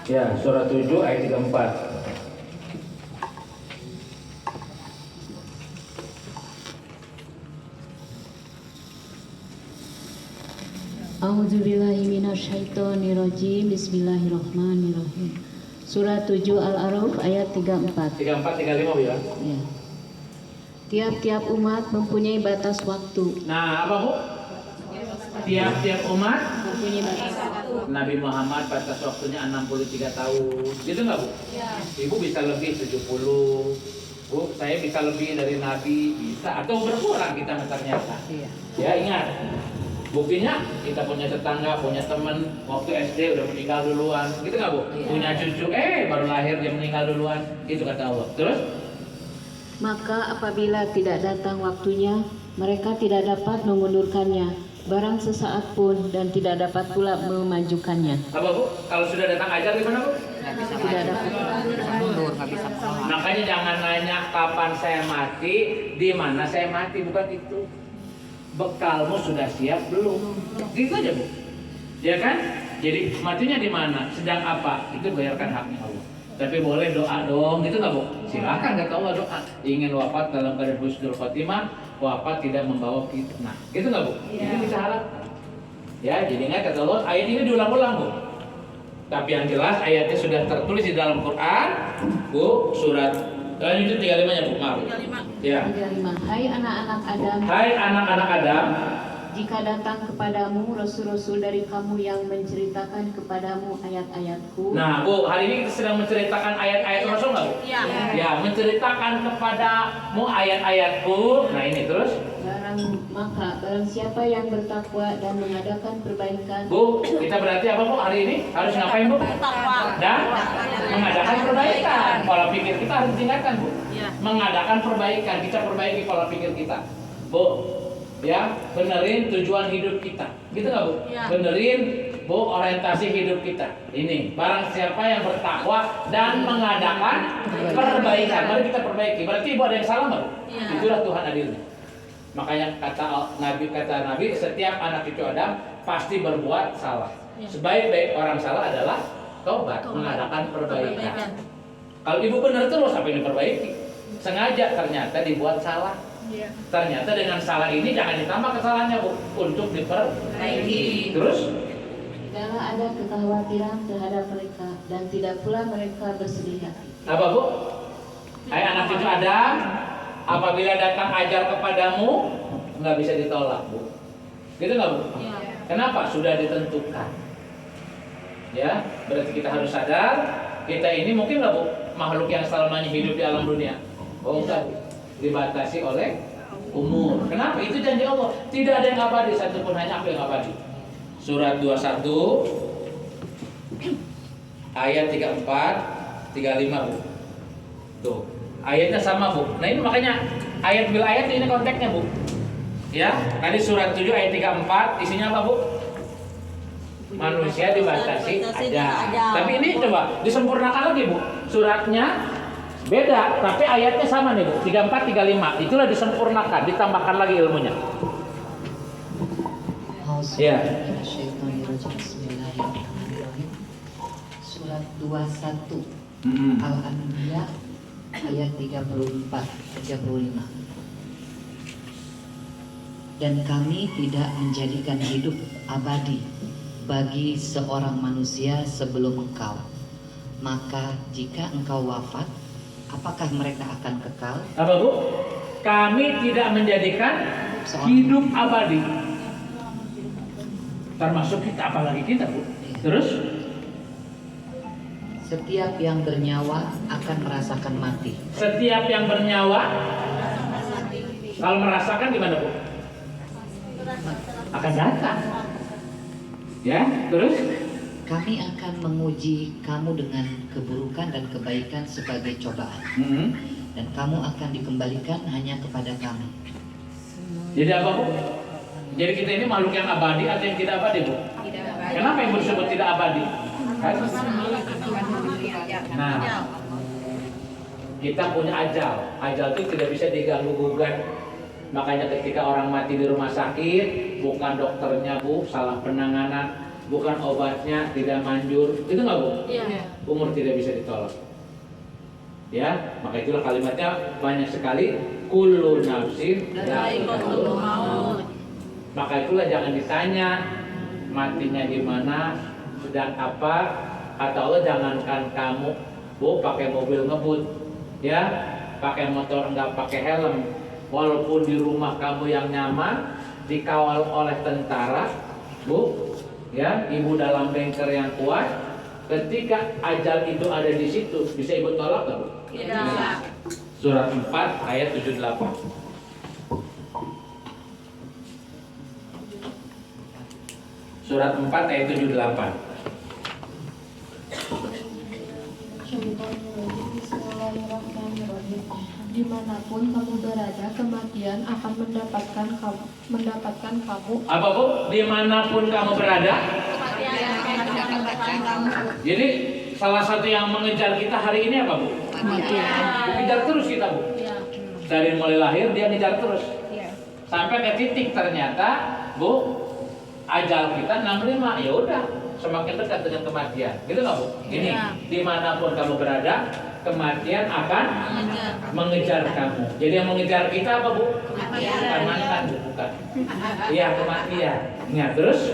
Ya, surah 7 ayat 34. A'udzubillahi minasyaitonirrajim. Bismillahirrahmanirrahim. Surah 7 Al-A'raf ayat 34. 34 35 ya. Ya. Tiap-tiap umat mempunyai batas waktu. Nah, apa Bu? Tiap-tiap umat Mempunyai batas waktu. Nabi Muhammad batas waktunya 63 tahun. Gitu nggak Bu? Ya. Ibu bisa lebih 70. Bu, saya bisa lebih dari Nabi, bisa atau berkurang kita ternyata. Iya. Ya, ingat. Buktinya kita punya tetangga, punya teman waktu SD udah meninggal duluan, gitu nggak Bu? Iya. Punya cucu, baru lahir dia meninggal duluan, itu kata Allah. Terus? Maka apabila tidak datang waktunya, mereka tidak dapat mengundurkannya barang sesaat pun dan tidak dapat pula memajukannya. Apa Bu? Kalau sudah datang ajal gimana Bu? Tidak dapat. mundur, nggak bisa menolak. Makanya jangan nanya kapan saya mati, di mana saya mati, bukan itu. Bekalmu sudah siap belum? Gitu aja Bu. Ya kan? Jadi matinya di mana? Sedang apa? Itu biarkan haknya Allah. Tapi boleh doa dong, gitu nggak Bu? Silakan kata Allah doa. Ingin wafat dalam keadaan husnul khotimah, wafat tidak membawa fitnah. Gitu nggak Bu? Itu bisa harapkan. Ya, jadi ingat kata Allah, ayat ini diulang-ulang Bu. Tapi yang jelas ayatnya sudah tertulis di dalam Quran, Bu, surat itu 35-nya Bu, maaf. 35. Ya. 35. Hai anak-anak Adam, Hai anak-anak Adam, jika datang kepadamu rasul-rasul dari kamu yang menceritakan kepadamu ayat-ayatku. nah Bu, hari ini kita sedang menceritakan ayat-ayat Rasul nggak Bu? Iya. Ya, menceritakan kepadamu ayat-ayatku. Nah ini terus, Barang siapa yang bertakwa dan mengadakan perbaikan. Bu, kita berarti apa Bu hari ini? Harus ngapain Bu? Takwa. Dan mengadakan perbaikan. Pola pikir kita harus ditingkatkan Bu. Iya. Mengadakan perbaikan, kita perbaiki pola pikir kita. Bu, ya, benerin tujuan hidup kita. Gitu nggak Bu? Iya. Benerin Bu orientasi hidup kita. Ini, barang siapa yang bertakwa dan mengadakan perbaikan. Mari kita perbaiki. Berarti Ibu ada yang salah nggak Bu? Iya. Itulah Tuhan adilnya. Makanya kata Nabi, setiap anak cucu Adam pasti berbuat salah. Iya. Sebaik-baik orang salah adalah taubat, mengadakan perbaikan. Kalau Ibu benar terus apa yang diperbaiki? Sengaja ternyata dibuat salah. Iya. Ternyata dengan salah ini jangan ditambah kesalahannya Bu, untuk diperbaiki. Terus? Tidaklah ada kekhawatiran terhadap mereka dan tidak pula mereka bersedih hati. Apa Bu? Hai anak cucu Adam, apabila datang ajal kepadamu nggak bisa ditolak Bu. Gitu nggak Bu? Iya. Kenapa? Sudah ditentukan. Ya, berarti kita harus sadar kita ini mungkin nggak Bu makhluk yang selamanya hidup di alam dunia. Oh enggak Bu. Dibatasi oleh umur. Kenapa? Itu janji Allah. Tidak ada yang abadi, satupun hanya aku yang abadi. Surat 21 ayat 34 35 Bu. Tuh. Ayatnya sama Bu. Nah ini makanya ayat bil ayat ini konteksnya Bu. Ya, tadi surat 7 ayat 34 isinya apa Bu? Manusia dibatasi ada. Tapi ini coba disempurnakan lagi Bu. Suratnya beda, tapi ayatnya sama nih Bu. 34 35. Itulah disempurnakan, ditambahkan lagi ilmunya. Ya. Bismillahirrahmanirrahim. Surat 21 Mm-mm. Al-Anbiya ayat 34-35. Dan kami tidak menjadikan hidup abadi bagi seorang manusia sebelum engkau. Maka jika engkau wafat, apakah mereka akan kekal? Apa Bu? Kami tidak menjadikan hidup abadi. Termasuk kita, apalagi kita Bu. Terus? Setiap yang bernyawa akan merasakan mati. Setiap yang bernyawa kalau merasakan gimana Bu? Akan datang. Ya, terus? Kami akan menguji kamu dengan keburukan dan kebaikan sebagai cobaan. Mm-hmm. Dan kamu akan dikembalikan hanya kepada kami. Jadi apa Bu? Jadi kita ini makhluk yang abadi atau yang tidak abadi Bu? Kenapa yang disebut tidak abadi? Kan? Nah, kita punya ajal. Ajal itu tidak bisa diganggu gugat. Makanya ketika orang mati di rumah sakit, bukan dokternya Bu, salah penanganan, bukan obatnya, tidak manjur. Itu nggak Bu? Iya. Umur tidak bisa ditolak. Ya, maka itulah kalimatnya banyak sekali. Kullu nafsin dha'iqatul maut. Maka itulah jangan ditanya matinya di mana, sedang apa. Kata Allah, jangankan kamu Bu pakai mobil ngebut, ya, pakai motor enggak pakai helm, walaupun di rumah kamu yang nyaman, dikawal oleh tentara, Bu, ya, ibu dalam bengker yang kuat, ketika ajal itu ada di situ, bisa ibu tolak nggak Bu? Tidak. Surat 4 ayat 78. Surat 4 ayat 78. Bismillahirrahmanirrahim. Dimanapun kamu berada, kematian akan mendapatkan kamu. Apa Bu? Dimanapun kamu berada. Jadi salah satu yang mengejar kita hari ini apa Bu? Dikejar terus kita Bu. Dari mulai lahir dia ngejar terus. Sampai ke titik ternyata Bu, ajal kita 65, ya udah semakin dekat dengan kematian. Gitu nggak Bu? Ini dimanapun kamu berada, kematian akan mengejar kamu. Jadi yang mengejar kita apa Bu? Bukan mantan Bu, bukan. Iya, kematian. Nah terus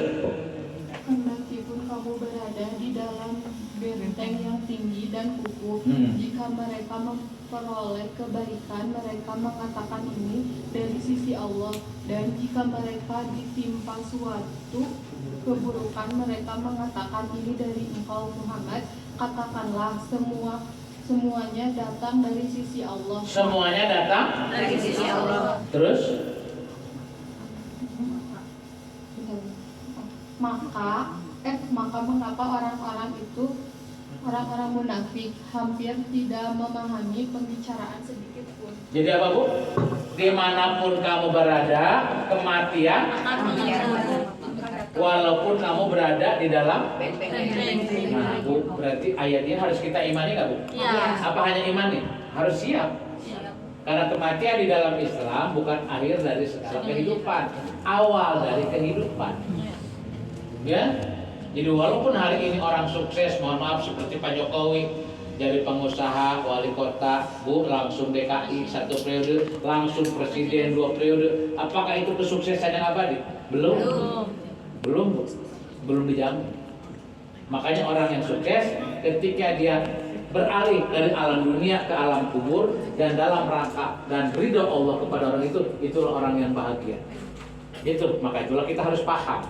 Meskipun kamu berada di dalam benteng yang tinggi dan kukuh, jika mereka memperoleh kebaikan, mereka mengatakan ini dari sisi Allah. Dan jika mereka ditimpa suatu keburukan, mereka mengatakan ini dari engkau Muhammad. Katakanlah semuanya datang dari sisi Allah. semuanya datang Dari sisi Allah. terus. Maka mengapa orang-orang munafik hampir tidak memahami pembicaraan sedikit pun. Jadi apa Bu? Dimanapun kamu berada, kematian walaupun kamu berada di dalam. Nah Bu, berarti ayatnya harus kita imani nggak Bu? Iya. Apa hanya imani? Harus siap. Karena kematian di dalam Islam bukan akhir dari segala kehidupan, awal dari kehidupan. Ya, jadi walaupun hari ini orang sukses, mohon maaf seperti Pak Jokowi, jadi pengusaha, wali kota, Bu, langsung DKI 1 periode, langsung presiden 2 periode, apakah itu kesuksesan yang abadi? Belum, Bu, belum dijamin. Makanya orang yang sukses ketika dia beralih dari alam dunia ke alam kubur dan dalam rangka dan ridho Allah kepada orang itu, itulah orang yang bahagia. Itu, maka itulah kita harus paham.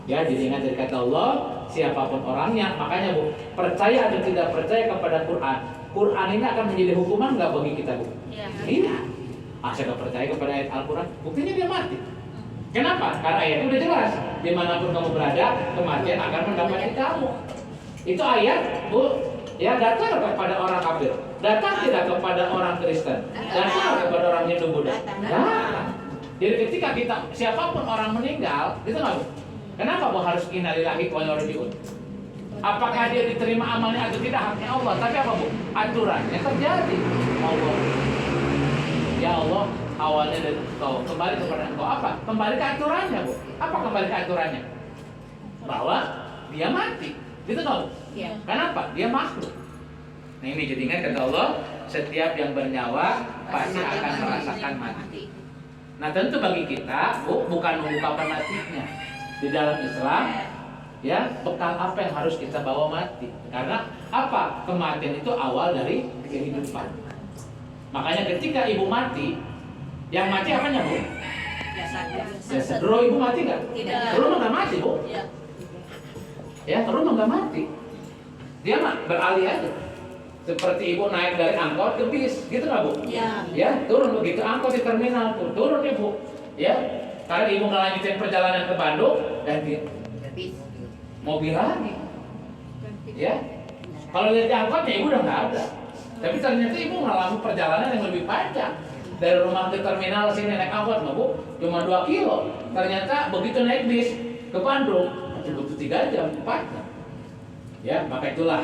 Ya, jadi ingat dari kata Allah, siapapun orangnya, makanya Bu, percaya atau tidak percaya kepada Quran, Quran ini akan menjadi hukuman nggak bagi kita Bu? Iya. Saya nggak percaya kepada ayat Al-Quran, buktinya dia mati. Kenapa? Karena ayatnya udah jelas, dimanapun kamu berada, kematian akan mendapati kamu. Itu ayat Bu, ya datang kepada orang kafir, datang tidak kepada orang Kristen, datang kepada orang Hindu Buddha. Datang. Jadi ketika kita siapapun orang meninggal, itu nggak Bu? Kenapa Bu harus innalillahi wa inna ilaihi raji'un? Apakah dia diterima amalnya atau tidak, haknya Allah. Tapi apa Bu? Aturannya terjadi. Allah, ya Allah, awalnya dari Engkau, kembali kepada Engkau. Apa? Kembali ke aturannya Bu. Apa kembali ke aturannya? Bahwa dia mati. Gitu nggak Bu? Kenapa? Dia makhluk. Nah ini jadi ingat kata Allah, setiap yang bernyawa pasti akan merasakan mati. Nah tentu bagi kita Bu, bukan mengungkapkan matinya. Di dalam Islam, ya, bekal apa yang harus kita bawa mati? Karena apa? Kematian itu awal dari kehidupan. Makanya ketika ibu mati, yang mati apanya Bu? Jasad. Roh ibu mati nggak? Tidak. Roh nggak mati Bu. Ya, roh nggak mati. Dia mah beralih aja. Seperti ibu naik dari angkot ke bis, gitu nggak Bu? Ya, turun begitu angkot di terminal tuh, turun ibu. Ya. Karena ibu ngelanjutin perjalanan ke Bandung dan dia mobil lagi, ya. Kalau lihat di angkotnya ibu udah nggak ada. Tapi ternyata ibu mengalami perjalanan yang lebih panjang dari rumah ke terminal sini naik angkot, Bu, cuma 2 kilo. Ternyata begitu naik bis ke Bandung butuh 3 jam, 4 jam. Ya, maka itulah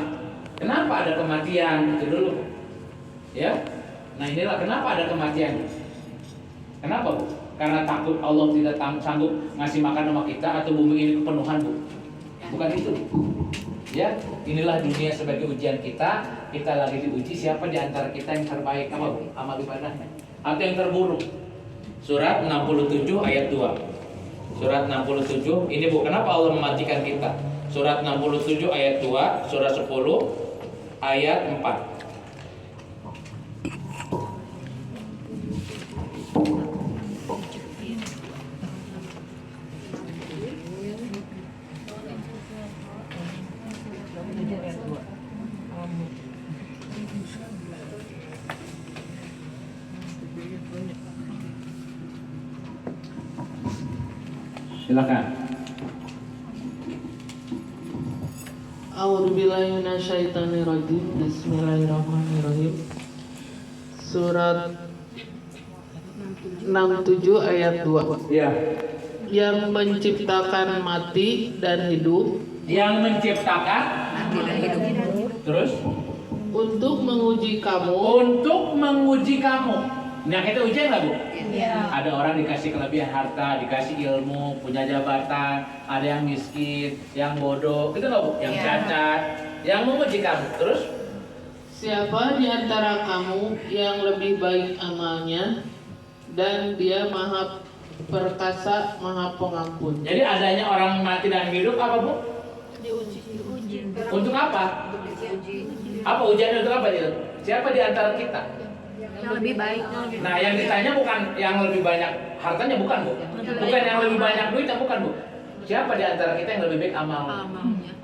kenapa ada kematian itu dulu, ya. Nah inilah kenapa ada kematian. Kenapa Bu? Karena takut Allah tidak sanggup ngasih makan sama kita atau bumi ini kepenuhan Bu? bukan itu. Ya, inilah dunia sebagai ujian kita. Kita lagi diuji siapa di antara kita yang terbaik amal ibadahnya atau yang terburuk. Surat 67 ayat 2. Surat 67 ini Bu, kenapa Allah mematikan kita? Surat 67 ayat 2, surah 10 ayat 4. Silakan. A'udzubillahi minasyaitonirrajim. Bismillahirrahmanirrahim. Surat 67 ayat 2. Ya. Yang menciptakan mati dan hidup, Yang menciptakan terus untuk menguji kamu, untuk menguji kamu. Nah, kita ujian nggak Bu? Ada orang dikasih kelebihan harta, dikasih ilmu, punya jabatan, ada yang miskin, yang bodoh, gitu nggak Bu? Yang cacat, yang menguji kamu. Terus siapa di antara kamu yang lebih baik amalnya, dan dia maha perkasa, maha pengampun. jadi adanya orang mati dan hidup apa Bu? Untuk apa? Apa ujiannya untuk apa itu? Siapa di antara kita? Yang lebih baik. Nah, yang ditanya bukan yang lebih banyak hartanya, bukan Bu. Bukan yang lebih banyak duitnya, bukan Bu. Siapa di antara kita yang lebih baik amalnya?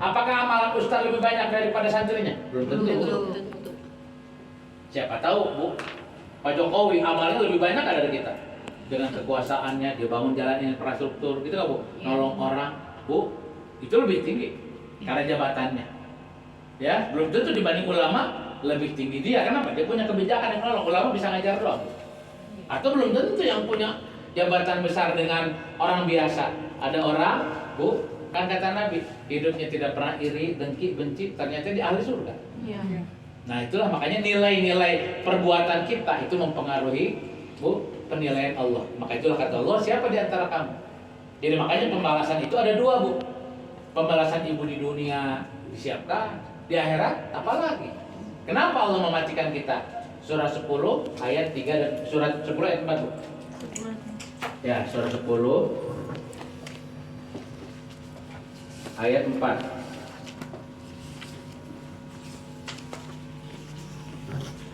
Apakah amalan ustaz lebih banyak daripada santrinya? Belum tentu. Siapa tahu Bu, Pak Jokowi amalnya lebih banyak ada dari kita. Dengan kekuasaannya, dia bangun jalan infrastruktur, gitu nggak Bu? Nolong orang, Bu, itu lebih tinggi karena jabatannya. Ya, belum tentu dibanding ulama lebih tinggi dia. Kenapa? Dia punya kebijakan yang nolong. Ulama bisa ngajar doang. Atau belum tentu yang punya jabatan besar dengan orang biasa. Ada orang, Bu, kan kata Nabi, hidupnya tidak pernah iri, dengki, benci, ternyata di ahli surga. Nah, itulah makanya nilai-nilai perbuatan kita itu mempengaruhi, Bu, penilaian Allah. Maka itulah kata Allah, siapa di antara kamu? Jadi makanya pembalasan itu ada dua Bu. Pembalasan ibu di dunia disiapkan, di akhirat apalagi. Kenapa Allah mematikan kita? Surah 10 ayat 3 dan surat 10 ayat 4 Bu. Ya, surah 10 ayat 4.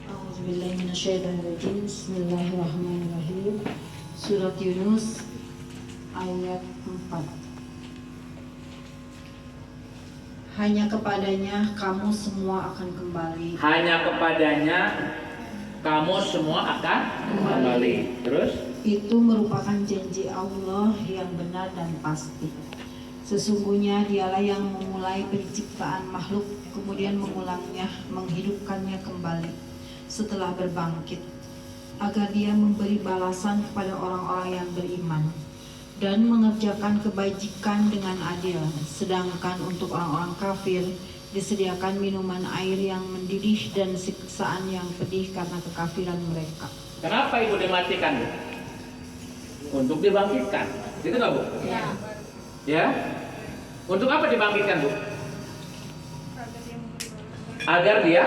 A'udzubillahi minasyaitonirrajim. Bismillahirrahmanirrahim. Surat Yunus ayat 4. Hanya kepadanya kamu semua akan kembali. Hanya kepadanya kamu semua akan kembali. Terus? Itu merupakan janji Allah yang benar dan pasti. Sesungguhnya dialah yang memulai penciptaan makhluk, kemudian mengulangnya, menghidupkannya kembali setelah berbangkit, agar dia memberi balasan kepada orang-orang yang beriman dan mengerjakan kebajikan dengan adil. Sedangkan untuk orang-orang kafir disediakan minuman air yang mendidih dan siksaan yang pedih karena kekafiran mereka. Kenapa ibu dimatikan? Untuk dibangkitkan. Itu nggak Bu? Ya. Untuk apa dibangkitkan Bu? Agar dia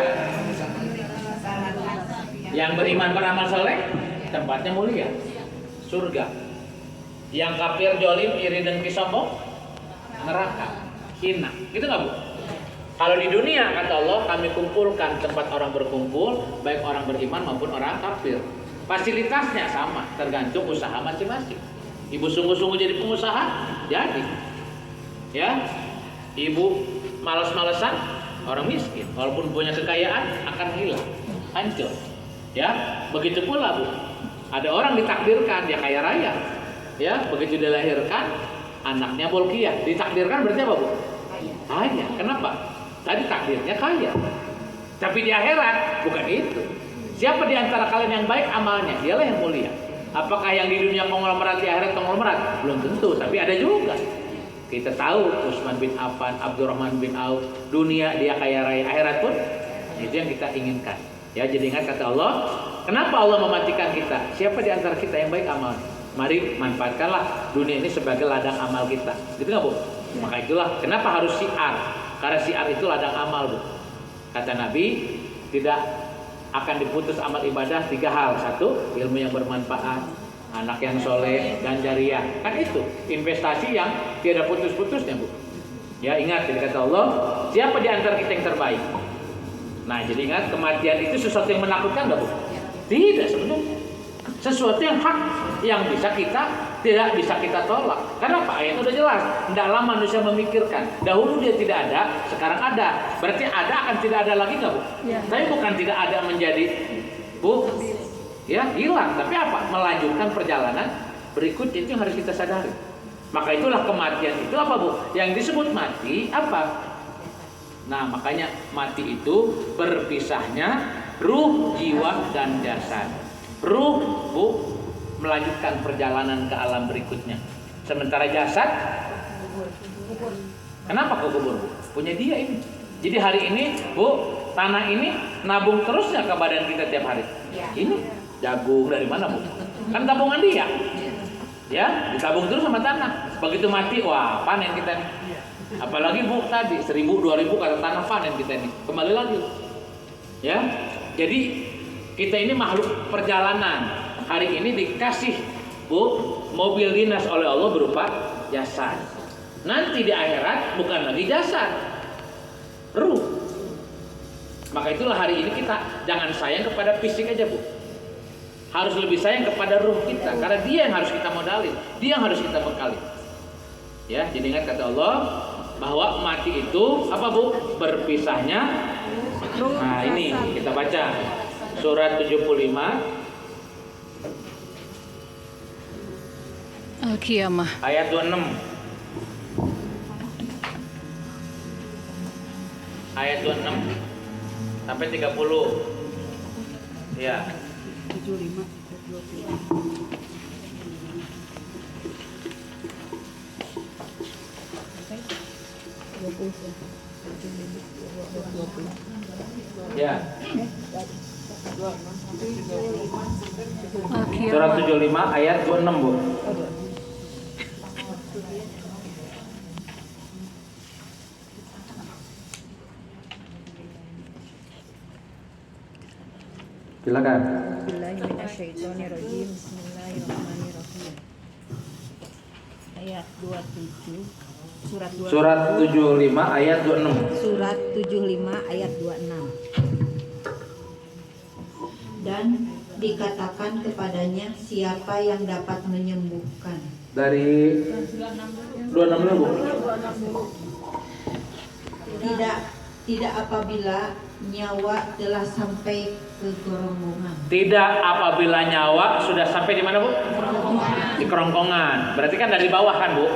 yang beriman beramal soleh tempatnya mulia, surga. Yang kafir, jolim, iri dan sombong, neraka, hina. Gitu nggak Bu? Kalau di dunia kata Allah, kami kumpulkan tempat orang berkumpul, baik orang beriman maupun orang kafir. Fasilitasnya sama, tergantung usaha masing-masing. Ibu sungguh-sungguh jadi pengusaha, jadi. Ya, ibu malas-malesan, orang miskin. Walaupun punya kekayaan akan hilang, hancur. Ya, begitu pula Bu. Ada orang ditakdirkan dia kaya raya. Ya, begitu dilahirkan anaknya bolkiah. Ditakdirkan berarti apa Bu? Kaya. Kenapa? Tadi takdirnya kaya. Tapi di akhirat bukan itu. Siapa di antara kalian yang baik amalnya? Dialah yang mulia. Apakah yang di dunia konglomerat di akhirat konglomerat? Belum tentu, tapi ada juga. Kita tahu Utsman bin Affan, Abdurrahman bin Auf, dunia dia kaya raya, akhirat pun itu yang kita inginkan. Ya, jadi ingat kata Allah, kenapa Allah mematikan kita? Siapa di antara kita yang baik amalnya? Mari manfaatkanlah dunia ini sebagai ladang amal kita. Gitu nggak Bu? Maka itulah kenapa harus syiar. Karena syiar itu ladang amal, Bu. Kata Nabi, tidak akan diputus amal ibadah 3 hal. 1, ilmu yang bermanfaat, anak yang soleh, dan jariah. Kan itu investasi yang tidak putus-putusnya, Bu. Ya, ingat jadi kata Allah, siapa di antara kita yang terbaik? Nah, jadi ingat, kematian itu sesuatu yang menakutkan enggak, Bu? Tidak sebenarnya. Sesuatu yang hak, yang tidak bisa kita tolak. Karena apa? Ayat udah jelas. Hendaklah manusia memikirkan. Dahulu dia tidak ada, sekarang ada. Berarti ada akan tidak ada lagi enggak, Bu? Ya. Tapi bukan tidak ada menjadi, Bu, ya hilang. Tapi apa? Melanjutkan perjalanan berikutnya, itu yang harus kita sadari. Maka itulah kematian itu apa, Bu? Yang disebut mati apa? Nah, makanya mati itu berpisahnya ruh, jiwa, dan jasad. Ruh, Bu, melanjutkan perjalanan ke alam berikutnya. Sementara jasad, kenapa ke kubur, Bu? Punya dia ini. Jadi hari ini, Bu, tanah ini nabung terusnya ke badan kita tiap hari. Ini jagung dari mana, Bu? Kan tabungan dia. Ya, ditabung terus sama tanah. Begitu mati, wah, panen kita nih. Apalagi, Bu, tadi 1000, 2000 kata tanah, panen kita nih. Kembali lagi. Ya. Jadi kita ini makhluk perjalanan. Hari ini dikasih, Bu, mobil dinas oleh Allah berupa jasad. Nanti di akhirat bukan lagi jasad, ruh. Maka itulah hari ini kita jangan sayang kepada fisik aja, Bu. Harus lebih sayang kepada ruh kita, karena dia yang harus kita modalin, dia yang harus kita bekali. Ya, jadi ingat kata Allah bahwa mati itu apa, Bu? Berpisahnya. Nah, ini kita baca surat 75 Al-Qiyamah ayat 26. Ayat 26 sampai 30. Ya. 75. Ya. Al-Qiyamah. Surat 75 ayat 26, Bu. Silakan. Bismillahirrahmanirrahim. Bismillahirrahmanirrahim. Ayat 27. Surat 75 ayat 26. Surat 75 ayat 26. Dan dikatakan kepadanya, siapa yang dapat menyembuhkan? Dari 26 dulu, Bu. Tidak apabila nyawa telah sampai ke kerongkongan. Tidak apabila nyawa sudah sampai di mana, Bu? Di kerongkongan. Berarti kan dari bawah kan, Bu?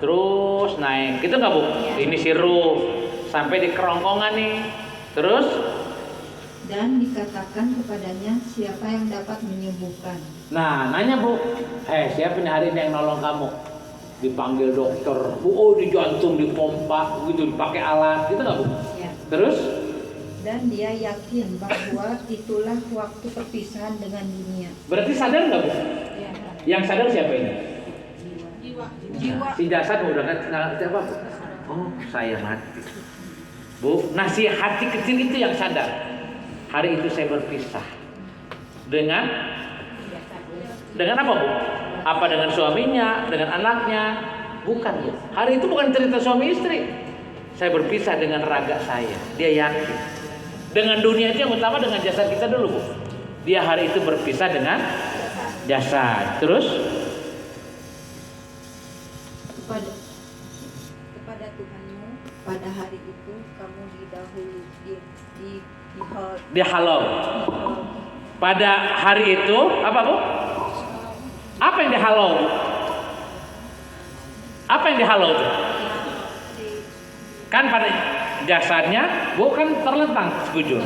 Terus naik. Gitu nggak, Bu? Ini si ruh sampai di kerongkongan nih. Terus Dan dikatakan kepadanya, siapa yang dapat menyembuhkan? nah, nanya, Bu. Siapa nih hari ini yang nolong kamu? Dipanggil dokter. Bu, oh di jantung dipompa, gitu dipakai alat. Gitu nggak, Bu? Ya. Terus Dan dia yakin bahwa itulah waktu perpisahan dengan dunia. berarti sadar nggak, Bu? Yang sadar siapa ini? Jiwa. Si jasad udah nggak siapa, Bu? Oh, saya mati, Bu. Nah, si hati kecil itu yang sadar. Hari itu saya berpisah dengan apa, Bu? Apa dengan suaminya, dengan anaknya? Bukan, Bu. Hari itu bukan cerita suami istri. Saya berpisah dengan raga saya. Dia yakin. Dengan dunia itu yang utama, dengan jasad kita dulu, Bu. Dia hari itu berpisah dengan jasad. Terus kepada Tuhanmu pada hari itu kamu didahului dihalau. Pada hari itu apa, Bu? Apa yang dihalau, Bu? Apa yang dihalau itu? Kan pada jasadnya, Bu, kan terlentang sekujur.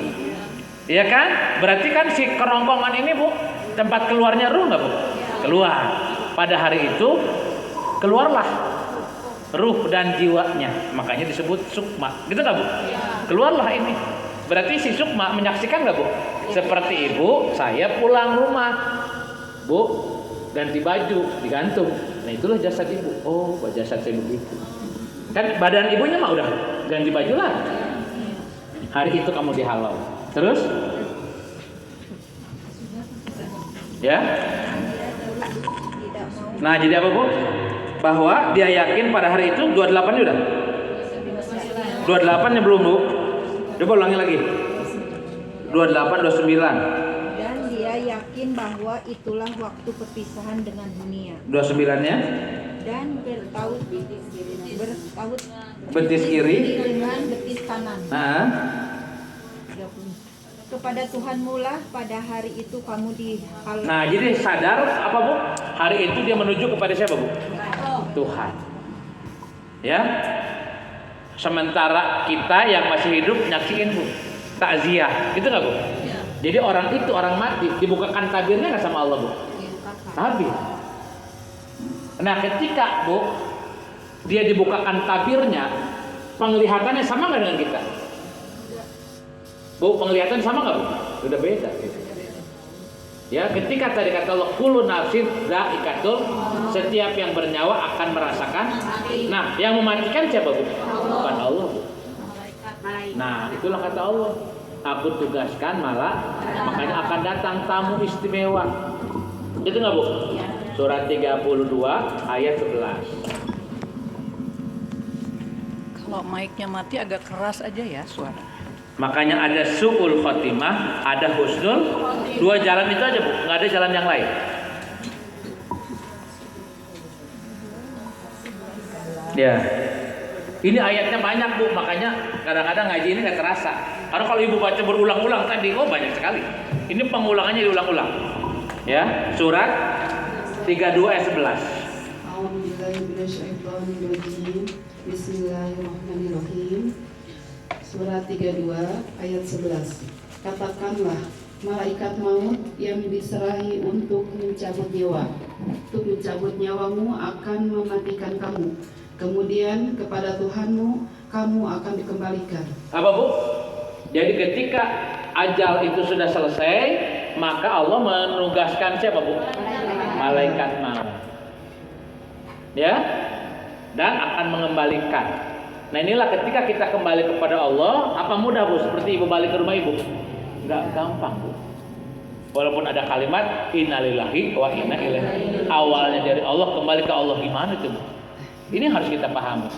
Iya kan? Berarti kan si kerongkongan ini, Bu, tempat keluarnya ruh nggak, Bu? Keluar. Pada hari itu keluarlah ruh dan jiwanya. Makanya disebut sukma. Gitu nggak, Bu? Keluarlah ini. Berarti si sukma menyaksikan nggak, Bu? Seperti ibu, saya pulang rumah, Bu, ganti baju, digantung. Nah, itulah jasad ibu. Oh, jasad saya begitu. Kan badan ibunya mah udah ganti baju lah. Hari itu kamu dihalau. Terus? Ya? Nah, jadi apa, Bu? Bahwa dia yakin pada hari itu 28 udah? 28 nya belum, Bu? Coba ulangi lagi. 28, 29. Dan dia yakin bahwa itulah waktu perpisahan dengan dunia. 29-nya? Dan bertaut Betis kiri. dengan betis kanan. Nah, 30. Kepada Tuhanmu lah pada hari itu kamu dihalau. nah, jadi sadar apa, Bu? Hari itu dia menuju kepada siapa, Bu? Tuhan. Ya. Sementara kita yang masih hidup nyaksiin, Bu, takziah, gitu nggak, Bu? Jadi orang itu, orang mati, dibukakan tabirnya nggak sama Allah, Bu? Tabir. Nah, ketika, Bu, dia dibukakan tabirnya, penglihatannya sama nggak dengan kita? Bu, penglihatan sama nggak, Bu? Udah beda. Ya, ketika tadi kata Allah, kullu nafsin dha'iqatul, setiap yang bernyawa akan merasakan. Nah, yang mematikan siapa, Bu? Bukan Allah, Bu. Nah, itulah kata Allah. Aku tugaskan makanya akan datang tamu istimewa. Itu nggak, Bu? Surat 32 ayat 11. Kalau mic-nya mati agak keras aja ya suara. Makanya ada su'ul khotimah, ada husnul. Dua jalan itu aja, Bu, nggak ada jalan yang lain. Ya, ini ayatnya banyak, Bu, makanya kadang-kadang ngaji ini nggak terasa. Karena kalau ibu baca berulang-ulang tadi, oh banyak sekali. Ini pengulangannya diulang-ulang. Ya, surat 32 ayat 11. Bismillahirrahmanirrahim. Surat 32 ayat 11. Katakanlah, malaikat maut yang diserahi untuk mencabut nyawamu akan mematikan kamu. Kemudian kepada Tuhanmu kamu akan dikembalikan. Apa, Bu? Jadi ketika ajal itu sudah selesai, maka Allah menugaskan siapa, Bu? Malaikat maut. Ya? Dan akan mengembalikan. Nah, inilah ketika kita kembali kepada Allah, apa mudah, Bu? Seperti ibu balik ke rumah ibu? Enggak gampang, Bu. Walaupun ada kalimat innalillahi wa inna ilaihi. Awalnya dari Allah, kembali ke Allah, gimana itu, Bu? Ini harus kita pahami.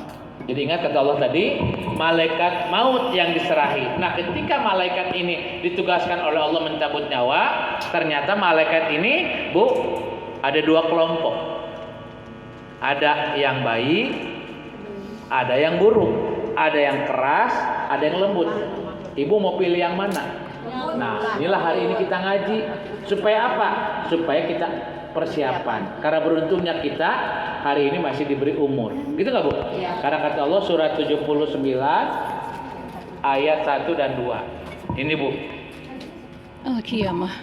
Jadi ingat kata Allah tadi, malaikat maut yang diserahi. Nah, ketika malaikat ini ditugaskan oleh Allah mencabut nyawa, ternyata malaikat ini, Bu, ada dua kelompok. Ada yang baik, ada yang buruk, ada yang keras, ada yang lembut. Ibu mau pilih yang mana? Nah, inilah hari ini kita ngaji. Supaya apa? Supaya kita persiapan. Karena beruntungnya kita hari ini masih diberi umur. Gitu nggak, Bu? Karena kata Allah surat 79 ayat 1 dan 2. Ini, Bu. Al-Qiyamah.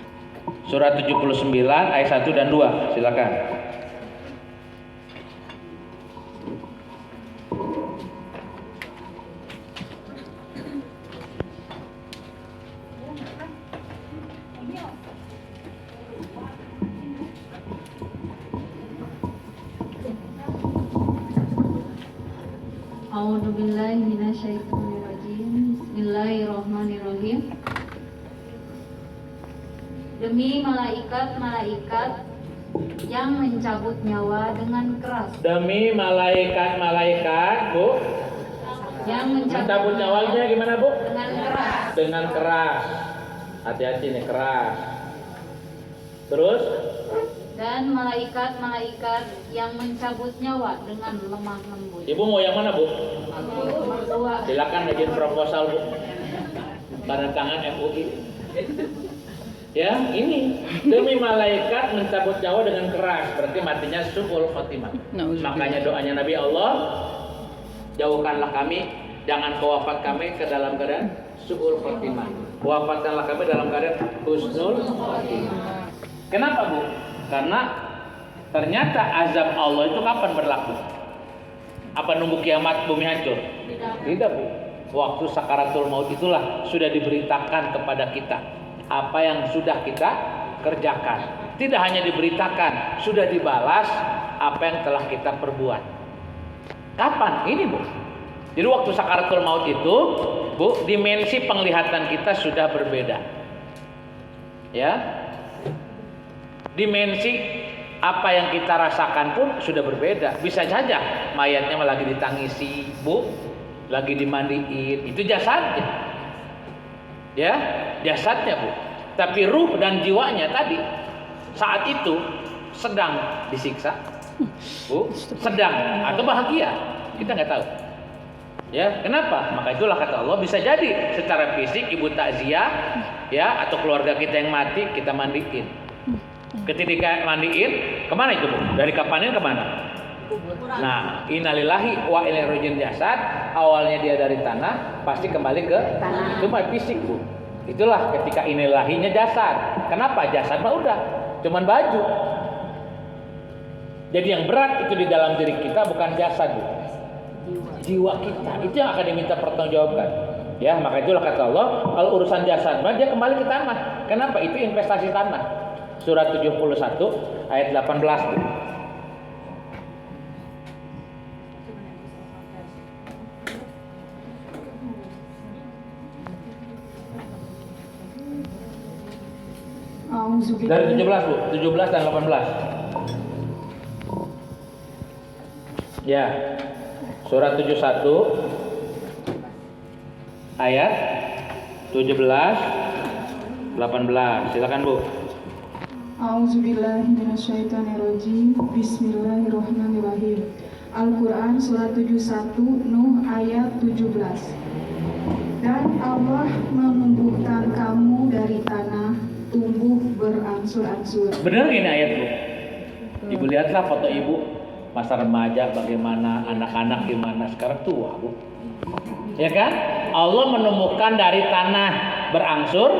Surat 79 ayat 1 dan 2. Silakan. A'udzubillahi minasyaitonirrajim. Bismillahirrahmanirrahim. Demi malaikat-malaikat yang mencabut nyawa dengan keras. Demi malaikat-malaikat, Bu, Yang mencabut nyawanya gimana, Bu? dengan keras. Dengan keras. Hati-hati nih, keras. Terus? Dan malaikat-malaikat yang mencabut nyawa dengan lemah lembut. Ibu mau yang mana, Bu? Dua. Silakan bikin proposal, Bu. Tanda tangan MUI. Ya, ini demi malaikat mencabut nyawa dengan keras, berarti matinya su'ul khotimah. Makanya doanya Nabi Allah, jauhkanlah kami, jangan kau wafat kami ke dalam keadaan su'ul khotimah. Wafatkanlah kami dalam keadaan husnul khotimah. Kenapa, Bu? Karena ternyata azab Allah itu kapan berlaku? Apa nunggu kiamat bumi hancur? Tidak, Bu. Waktu sakaratul maut itulah sudah diberitakan kepada kita apa yang sudah kita kerjakan. Tidak hanya diberitakan, sudah dibalas apa yang telah kita perbuat. Kapan? Ini, Bu. Jadi waktu sakaratul maut itu, Bu, dimensi penglihatan kita sudah berbeda. Ya. Dimensi apa yang kita rasakan pun sudah berbeda. Bisa saja mayatnya lagi ditangisi, Bu, lagi dimandiin, itu jasadnya. Ya, jasadnya, Bu. Tapi ruh dan jiwanya tadi saat itu sedang disiksa, Bu, sedang atau bahagia, kita nggak tahu. Ya, kenapa? Maka itulah kata Allah, bisa jadi secara fisik ibu takziah, ya, atau keluarga kita yang mati kita mandiin. Ketika mandiin, kemana itu, Bu? Dari kapanin kemana? Nah, innalillahi wa ilaihi raji'un jasad, awalnya dia dari tanah, pasti kembali ke tanah. Itu mah fisik, Bu. Itulah ketika innalillahinya jasad. Kenapa? Jasad mah udah, cuman baju. Jadi yang berat itu di dalam diri kita bukan jasad, Bu. Jiwa kita. Itu yang akan diminta pertanggungjawabkan. Ya, maka itulah kata Allah, kalau urusan jasad mah dia kembali ke tanah. Kenapa? Itu investasi tanah. Surat 71 ayat 18. Bu. Dari 17, Bu, 17 dan 18. Ya. Surat 71 ayat 17 18. Silakan, Bu. A'udzubillahiminasyaitonirrajim. Bismillahirrahmanirrahim. Al-Quran surat 71 Nuh ayat 17. Dan Allah menumbuhkan kamu dari tanah, tumbuh berangsur-angsur. Benar ini ayat, Bu? Ibu lihatlah foto ibu masa remaja bagaimana, anak-anak gimana, sekarang tua, Bu. Ya kan? Allah menemukan dari tanah berangsur,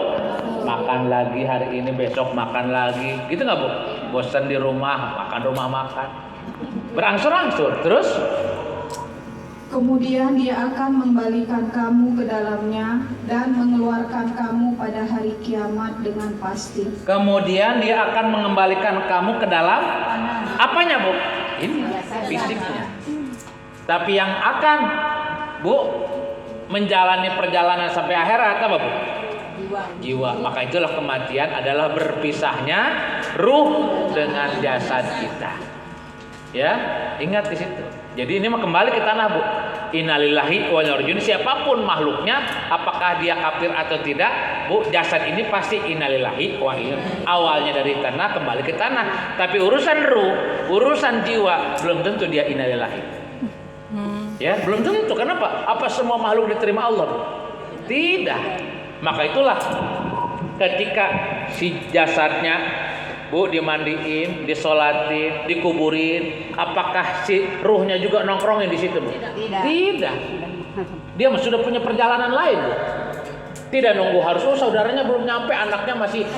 makan lagi hari ini, besok makan lagi. Gitu nggak, Bu? Bosan di rumah, rumah makan. Berangsur-angsur. Terus? Kemudian dia akan membalikan kamu ke dalamnya dan mengeluarkan kamu pada hari kiamat dengan pasti. Kemudian dia akan mengembalikan kamu ke dalam apanya, Bu? Ini fisiknya. Tapi yang akan, Bu, menjalani perjalanan sampai akhirat apa, Bu? Jiwa. Maka itulah kematian adalah berpisahnya ruh dengan jasad kita. Ya, ingat di situ. Jadi ini mah kembali ke tanah, Bu. Innalillahi wa inna ilaihi raji'un. Siapapun makhluknya, apakah dia kafir atau tidak, Bu, jasad ini pasti innalillahi wa inna. Awalnya dari tanah kembali ke tanah. Tapi urusan ruh, urusan jiwa belum tentu dia innalillahi. Ya, belum tentu. Kenapa? Apa semua makhluk diterima Allah, Bu? Tidak. Maka itulah ketika si jasadnya, Bu, dimandiin, disolatin, dikuburin, apakah si ruhnya juga nongkrongin di situ, Bu? Tidak. Dia sudah punya perjalanan lain, Bu. Tidak nunggu harus, saudaranya belum nyampe, anaknya masih,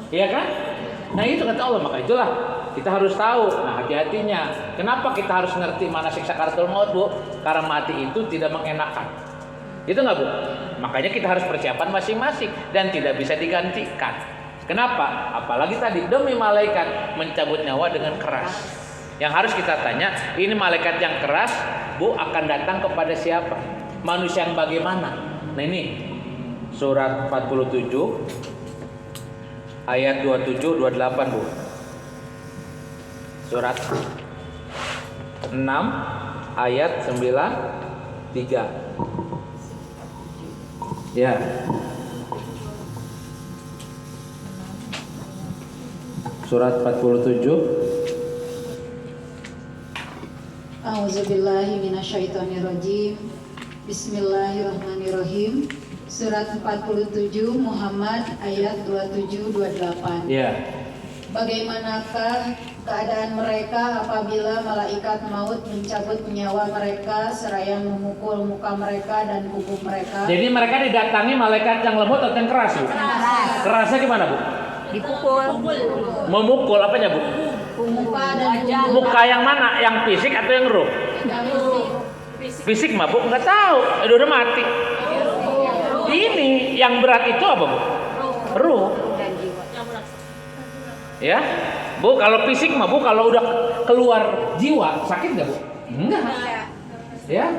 iya kan? Nah itu kata Allah, maka itulah kita harus tahu. Nah hati-hatinya. Kenapa kita harus ngerti mana siksa sakaratul maut, Bu? Karena mati itu tidak mengenakan. Itu nggak, Bu? Makanya kita harus persiapan masing-masing dan tidak bisa digantikan. Kenapa? Apalagi tadi demi malaikat mencabut nyawa dengan keras. Yang harus kita tanya, ini malaikat yang keras, Bu, akan datang kepada siapa? Manusia yang bagaimana? Nah ini surat 47 ayat 27 28, Bu. Surat 6 ayat 93. Ya. Surat 47. A'udzubillahi minasyaitonirrajim. Bismillahirrahmanirrahim. Surat 47 Muhammad ayat 27-28. Ya. Bagaimanakah keadaan mereka apabila malaikat maut mencabut nyawa mereka seraya memukul muka mereka dan kuku mereka? Jadi mereka didatangi malaikat yang lembut atau yang keras, Bu? Kerasnya gimana, Bu? Dipukul. Memukul apanya, Bu? Muka dan Muka yang mana? Yang fisik atau yang ruh? Fisik mah, Bu, nggak tahu. Udah mati. Ini yang berat itu apa, Bu? Ruh. Ya, Bu, kalau fisik mah, Bu, kalau udah keluar jiwa sakit nggak, Bu? Enggak. Ya,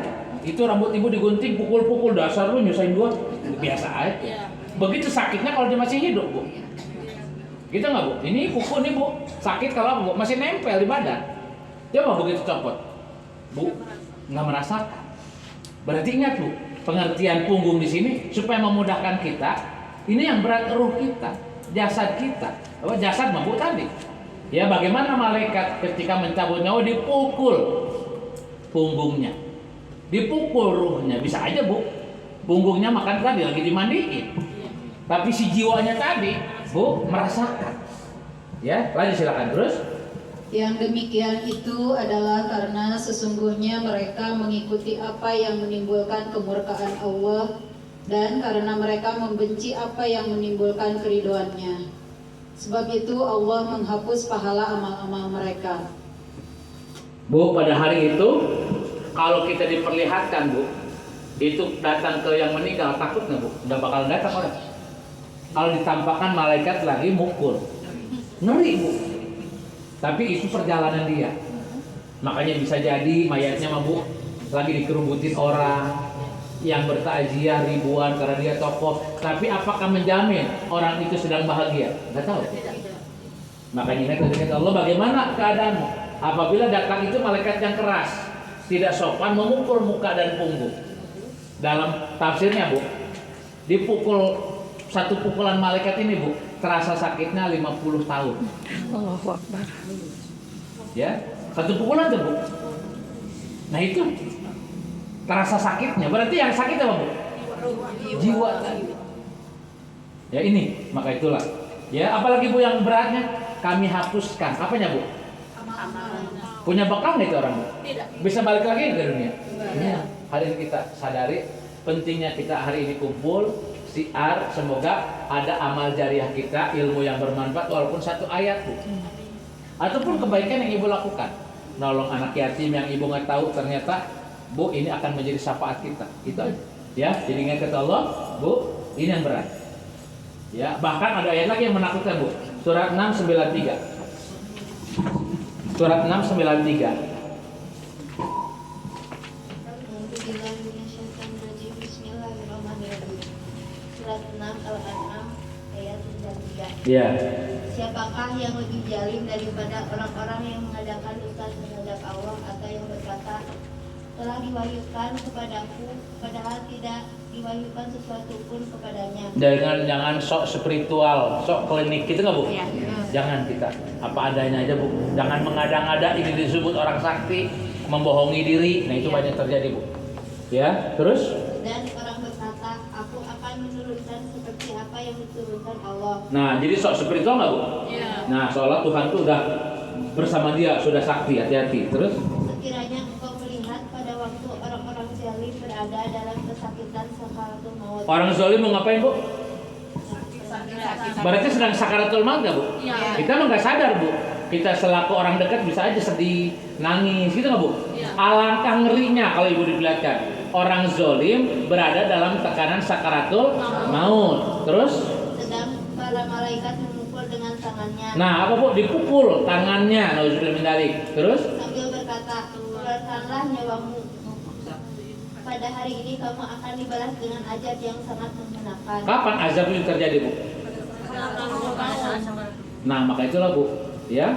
Itu rambut ibu digunting, pukul-pukul, dasar lu nyusahin gua. Biasa aja. Begitu sakitnya kalau dia masih hidup, Bu. Gitu nggak, Bu? Ini kuku nih, Bu. Sakit kalau Bu masih nempel di badan. Coba begitu copot, Bu, nggak merasakan. Berarti ingat, Bu, pengertian punggung di sini supaya memudahkan kita. Ini yang berat ruh kita, jasad kita. Apa jasad mah, Bu, tadi. Ya, bagaimana malaikat ketika mencabut nyawa dipukul punggungnya, dipukul ruhnya. Bisa aja, Bu, punggungnya makan tadi lagi dimandiin, tapi si jiwanya tadi, Bu, merasakan. Ya, lanjut silakan terus. Yang demikian itu adalah karena sesungguhnya mereka mengikuti apa yang menimbulkan kemurkaan Allah dan karena mereka membenci apa yang menimbulkan keriduannya. Sebab itu Allah menghapus pahala amal-amal mereka. Bu, pada hari itu kalau kita diperlihatkan, Bu, itu datang ke yang meninggal, takut nggak, Bu? Nggak bakal datang orang. Kalau ditampakkan malaikat lagi mukul, ngeri, Bu. Tapi itu perjalanan dia. Makanya bisa jadi mayatnya mah, Bu, lagi dikerubutin orang yang bertakziah ribuan karena dia tokoh. Tapi apakah menjamin orang itu sedang bahagia? Nggak tahu. Makanya ingat kata Allah, bagaimana keadaanmu apabila datang itu malaikat yang keras, tidak sopan, memukul muka dan punggung. Dalam tafsirnya, Bu, dipukul satu pukulan malaikat ini, Bu, terasa sakitnya 50 tahun. Allahu Akbar. Ya, satu pukulan tuh, Bu. Nah itu terasa sakitnya. Berarti yang sakit apa, Bu? Jiwa tadi. Ya ini, maka itulah. Ya, apalagi, Bu, yang beratnya kami hapuskan. Apanya, Bu? Punya bekal nggak itu orang, Bu? Bisa balik lagi ke dunia? Ya. Hari ini kita sadari pentingnya kita hari ini kumpul. Siar, semoga ada amal jariah kita, ilmu yang bermanfaat walaupun satu ayat, Bu. Ataupun kebaikan yang Ibu lakukan. Nolong anak yatim yang Ibu nggak tahu, ternyata, Bu, ini akan menjadi syafaat kita. Itu aja. Ya, jadi ingat kata Allah, Bu, ini yang berat. Ya, bahkan ada ayat lagi yang menakutkan, Bu. Surat 693. Surat 693. Surat 6 Al-An'am ayat 93. Ya. Siapakah yang lebih zalim daripada orang-orang yang mengadakan dusta terhadap Allah atau yang berkata telah diwahyukan kepadaku padahal tidak diwahyukan sesuatu pun kepadanya. Jangan sok spiritual, sok klinik gitu nggak, Bu? Ya. Jangan kita apa adanya aja, Bu. Jangan mengada-ngada ini disebut orang sakti, membohongi diri. Nah itu banyak terjadi, Bu. Ya, terus? Dan orang berkata, aku akan menurunkan seperti apa yang diturunkan Allah. Nah, jadi sok spiritual nggak, Bu? Iya. Nah, seolah Tuhan tuh udah bersama dia, sudah sakti, hati-hati. Terus? Sekiranya engkau melihat pada waktu orang-orang zalim berada dalam kesakitan sakaratul maut. Orang zalim mau ngapain, Bu? Berarti sedang sakaratul maut nggak, Bu? Iya. Kita mah nggak sadar, Bu. Kita selaku orang dekat bisa aja sedih, nangis, gitu nggak, Bu? Alangkah ngerinya kalau Ibu diperlihatkan orang zalim berada dalam tekanan sakaratul maut. Terus? Sedang para malaikat memukul dengan tangannya. Nah, apa, Bu? Dipukul tangannya. Nauzubillah min dzalik. Terus? Sambil berkata, keluarkanlah nyawamu. Pada hari ini kamu akan dibalas dengan azab yang sangat mengenakan. Kapan azab itu terjadi, Bu? Nah, maka itulah, Bu. Ya.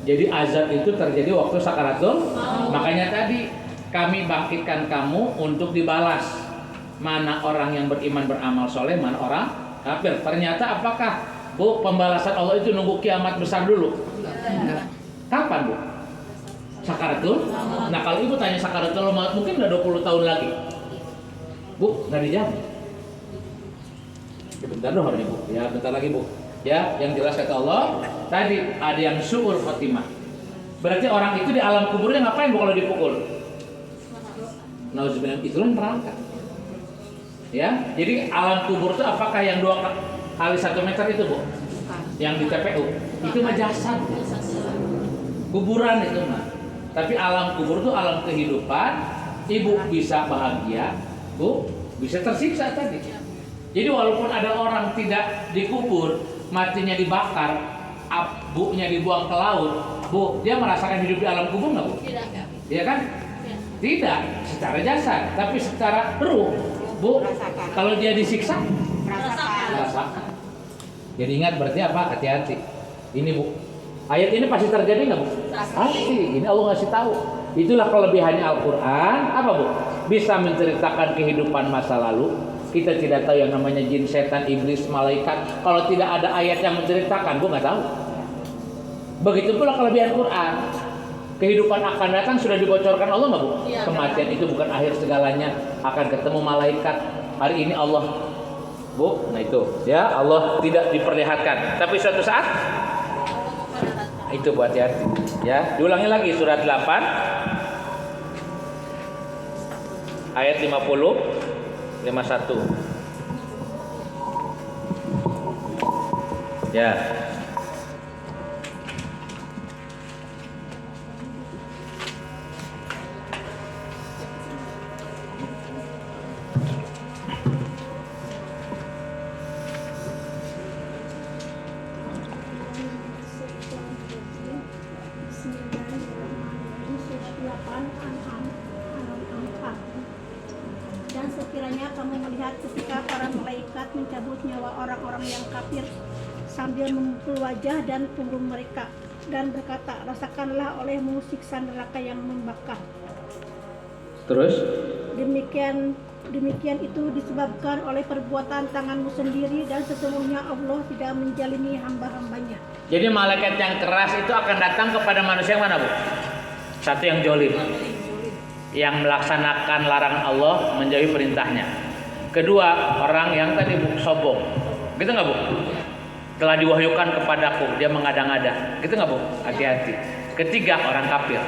Jadi azab itu terjadi waktu sakaratul. Makanya tadi kami bangkitkan kamu untuk dibalas. Mana orang yang beriman beramal soleh, mana orang kafir. Ternyata apakah, Bu, pembalasan Allah itu nunggu kiamat besar dulu? Kapan, Bu? Sakaratul. Nah, kalau Ibu tanya sakaratul maut mungkin udah 20 tahun lagi. Bu, nggak dijawab. Ya, bentar dong, Bu. Ya, bentar lagi, Bu. Ya, yang jelas kata Allah tadi ada yang su'ul khotimah. Berarti orang itu di alam kuburnya ngapain, Bu, kalau dipukul? Nauzubillah, itulah neraka. Ya, jadi alam kubur itu apakah yang 2 kali 1 meter itu, Bu? Yang di TPU itu mah jasad, kuburan itu mah. Tapi alam kubur itu alam kehidupan. Ibu bisa bahagia, Bu, bisa tersiksa tadi. Jadi walaupun ada orang tidak dikubur, matinya dibakar, abunya dibuang ke laut, Bu, dia merasakan hidup di alam kubur nggak, Bu? Tidak. Iya kan? Tidak secara jasad, tapi secara ruh. Bu, kalau dia disiksa, merasakan. Jadi ingat berarti apa? Hati-hati. Ini Bu, ayat ini pasti terjadi nggak Bu? Pasti. Ini Allah ngasih tahu. Itulah kelebihannya Al-Quran. Apa Bu? Bisa menceritakan kehidupan masa lalu. Kita tidak tahu yang namanya jin, setan, iblis, malaikat. Kalau tidak ada ayat yang menceritakan, Bu nggak tahu. Begitu pula kelebihan Quran. Kehidupan akan datang sudah dibocorkan Allah nggak Bu? Ya, Kematian itu bukan akhir segalanya. Akan ketemu malaikat. Hari ini Allah, Bu, nah itu ya Allah tidak diperlihatkan. Tapi suatu saat itu buat hati-hati. Ya, diulangi lagi surat 8 ayat 50 51. Ya. Dan sekiranya kamu melihat ketika para malaikat mencabut nyawa orang-orang yang kafir sambil memukul wajah dan punggung mereka dan berkata, rasakanlah olehmu siksa neraka yang membakar. Terus? Demikian itu disebabkan oleh perbuatan tanganmu sendiri dan sesungguhnya Allah tidak menjalimi hamba-hambanya. Jadi malaikat yang keras itu akan datang kepada manusia yang mana Bu? Satu yang jolim, yang melaksanakan larangan Allah, menjauhi perintahnya. Kedua, orang yang tadi Bu, sombong. Gitu nggak Bu? Telah diwahyukan kepadaku, dia mengada-ngada. Gitu nggak Bu? Hati-hati. Ketiga, orang kafir.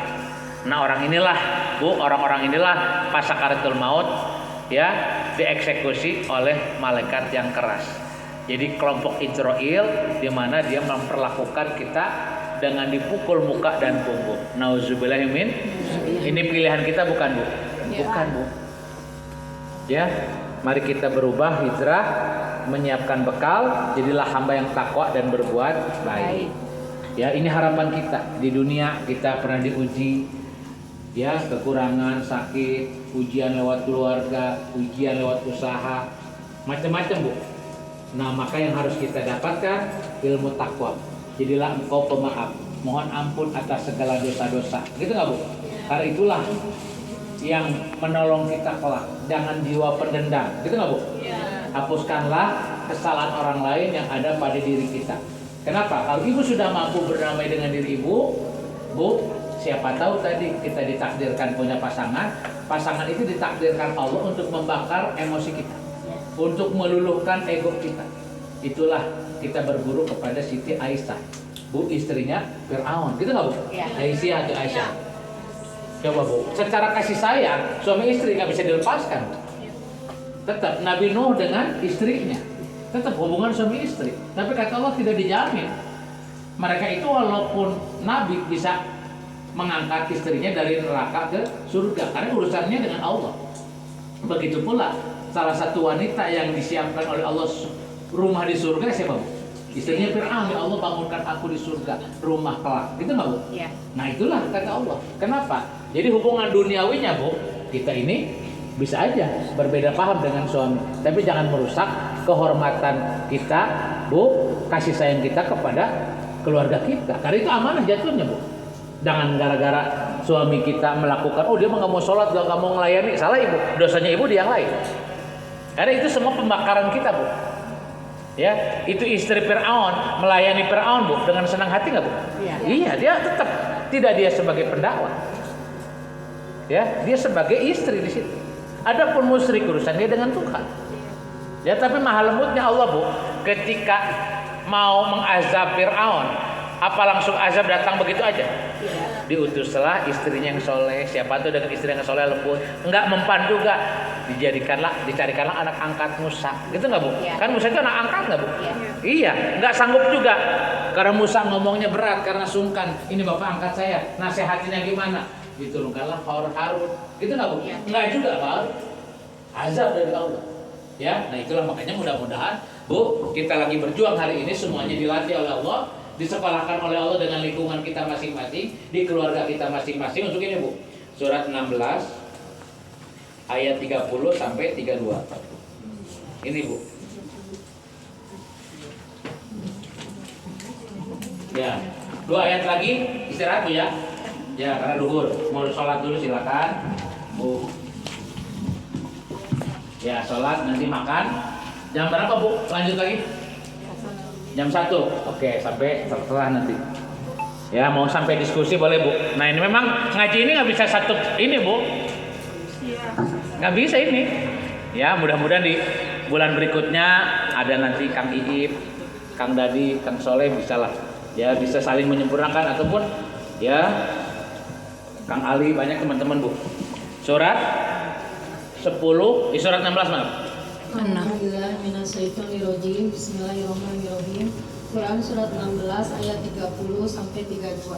Nah orang inilah Bu, orang-orang inilah pas sakaratul maut ya dieksekusi oleh malaikat yang keras. Jadi kelompok Israel di mana dia memperlakukan kita dengan dipukul muka dan punggung. Nauzubillahimin. Ini pilihan kita bukan Bu? Bukan Bu. Ya, mari kita berubah, hijrah, menyiapkan bekal, jadilah hamba yang takwa dan berbuat baik. Ya, ini harapan kita. Di dunia kita pernah diuji, ya, kekurangan, sakit, ujian lewat keluarga, ujian lewat usaha, macam-macam Bu. Nah, maka yang harus kita dapatkan ilmu takwa. Jadilah engkau pemaaf, mohon ampun atas segala dosa-dosa. Gitu nggak Bu? Karena itulah yang menolong kita kelak. Jangan jiwa pendendam. Gitu nggak Bu? Hapuskanlah kesalahan orang lain yang ada pada diri kita. Kenapa? Kalau ibu sudah mampu berdamai dengan diri ibu, Bu, siapa tahu tadi kita ditakdirkan punya pasangan. Pasangan itu ditakdirkan Allah untuk membakar emosi kita, untuk meluluhkan ego kita. Itulah kita berburu kepada Siti Aisyah, Bu, istrinya Fir'aun. Gitu nggak Bu? Aisyah atau Aisyah. Coba Bu, secara kasih sayang suami istri nggak bisa dilepaskan. Tetap Nabi Nuh dengan istrinya, tetap hubungan suami istri. Tapi kata Allah tidak dijamin. Mereka itu walaupun Nabi bisa mengangkat istrinya dari neraka ke surga karena urusannya dengan Allah. Begitu pula salah satu wanita yang disiapkan oleh Allah rumah di surga siapa Bu? Istrinya Fir'aun. Ya Allah bangunkan aku di surga rumah kelak. Gitu nggak Bu? Iya. Nah itulah kata Allah. Kenapa? Jadi hubungan duniawinya Bu, kita ini bisa aja berbeda paham dengan suami, tapi jangan merusak kehormatan kita Bu, kasih sayang kita kepada keluarga kita. Karena itu amanah jatuhnya Bu. Jangan gara-gara suami kita melakukan, oh dia nggak mau sholat, dia nggak mau melayani, salah ibu, dosanya ibu di yang lain. Karena itu semua pembakaran kita Bu. Ya, itu istri Fir'aun melayani Fir'aun Bu dengan senang hati nggak Bu? Iya, dia tetap tidak dia sebagai pendakwah. Ya, dia sebagai istri di situ. Adapun musyrik urusan dia dengan Tuhan. Ya, tapi maha lembutnya Allah Bu, ketika mau mengazab Fir'aun, apa langsung azab datang begitu aja? Diutuslah istrinya yang soleh. Siapa tuh dengan istri yang soleh lembut, enggak mempan juga, dicarikanlah anak angkat Musa. Gitu nggak Bu? Kan Musa itu anak angkat nggak Bu? Iya, nggak sanggup juga karena Musa ngomongnya berat karena sungkan. Ini bapak angkat saya, nasihatinya gimana? Diturunkanlah Harun. Gitu nggak Bu? Nggak juga Pak. Azab dari Allah. Ya, nah itulah makanya mudah-mudahan Bu, kita lagi berjuang hari ini semuanya dilatih oleh Allah, disekolahkan oleh Allah dengan lingkungan kita masing-masing, di keluarga kita masing-masing untuk ini Bu. Surat 16 ayat 30 sampai 32. Ini Bu. Ya, 2 ayat lagi istirahat Bu ya. Ya, karena duhur. Mau sholat dulu silakan Bu. Ya, sholat nanti makan. Jam berapa Bu? Lanjut lagi? Jam 1. Oke, sampai setelah nanti. Ya, mau sampai diskusi boleh Bu. Nah ini memang ngaji ini nggak bisa satu ini Bu. Nggak bisa ini. Ya, mudah-mudahan di bulan berikutnya ada nanti Kang Iip, Kang Dadi, Kang Soleh bisa lah. Ya, bisa saling menyempurnakan ataupun ya Kang Ali, banyak teman-teman Bu. Surat 10, surat 16 maaf. Bismillahirrahmanirrahim. Quran surat 16 ayat 30 sampai 32.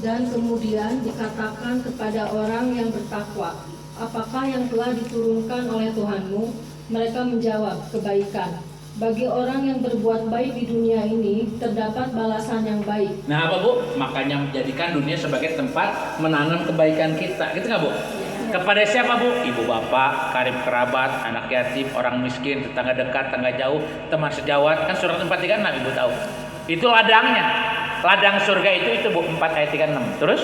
Dan kemudian dikatakan kepada orang yang bertakwa, apakah yang telah diturunkan oleh Tuhanmu? Mereka menjawab, kebaikan. Bagi orang yang berbuat baik di dunia ini terdapat balasan yang baik. Nah apa Bu? Makanya menjadikan dunia sebagai tempat menanam kebaikan kita, gitu nggak Bu? Kepada siapa Bu? Ibu bapak, karib kerabat, anak yatim, orang miskin, tetangga dekat, tetangga jauh, teman sejawat. Kan surat 436 Ibu tahu. Itu ladangnya. Ladang surga itu Bu 4 ayat 36. Terus?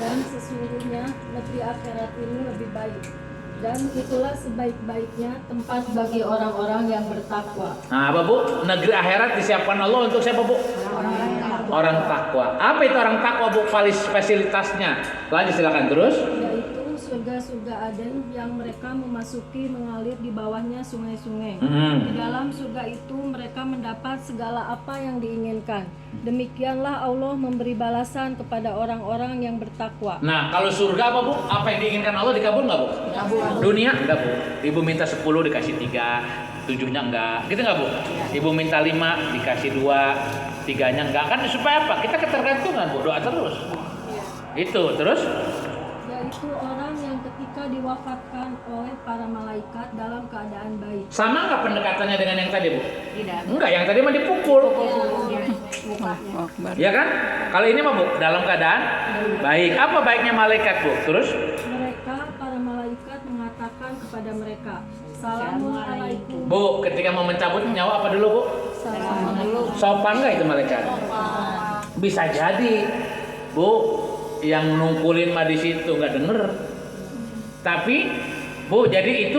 Dan sesungguhnya negeri akhirat ini lebih baik. Dan itulah sebaik-baiknya tempat bagi orang-orang yang bertakwa. Nah apa Bu? Negeri akhirat disiapkan Allah untuk siapa Bu? Orang takwa. Apa itu orang takwa Bu? Fasilitasnya. Lanjut silakan terus. Yaitu surga-surga Aden yang mereka memasuki mengalir di bawahnya sungai-sungai. Di dalam surga itu mereka mendapat segala apa yang diinginkan. Demikianlah Allah memberi balasan kepada orang-orang yang bertakwa. Nah kalau surga apa Bu? Apa yang diinginkan Allah dikabul nggak Bu? Dunia enggak Bu. Ibu minta 10 dikasih 3, 7-nya enggak. Gitu nggak Bu? Ibu minta 5 dikasih 2, 3-nya enggak. Kan supaya apa? Kita ketergantungan Bu, doa terus. Itu terus. Yaitu orang yang ketika diwafatkan oleh para malaikat dalam keadaan baik. Sama nggak pendekatannya dengan yang tadi Bu? Tidak. Enggak, yang tadi mah dipukul. Ya kan? Kalau ini mah Bu dalam keadaan baik. Apa baiknya malaikat Bu? Terus? Mereka para malaikat mengatakan kepada mereka, Assalamualaikum. Bu, ketika mau mencabut nyawa apa dulu Bu? Sopan nggak itu malaikat? Bisa jadi Bu, yang nungkulin mah di situ nggak denger. Tapi Bu, jadi itu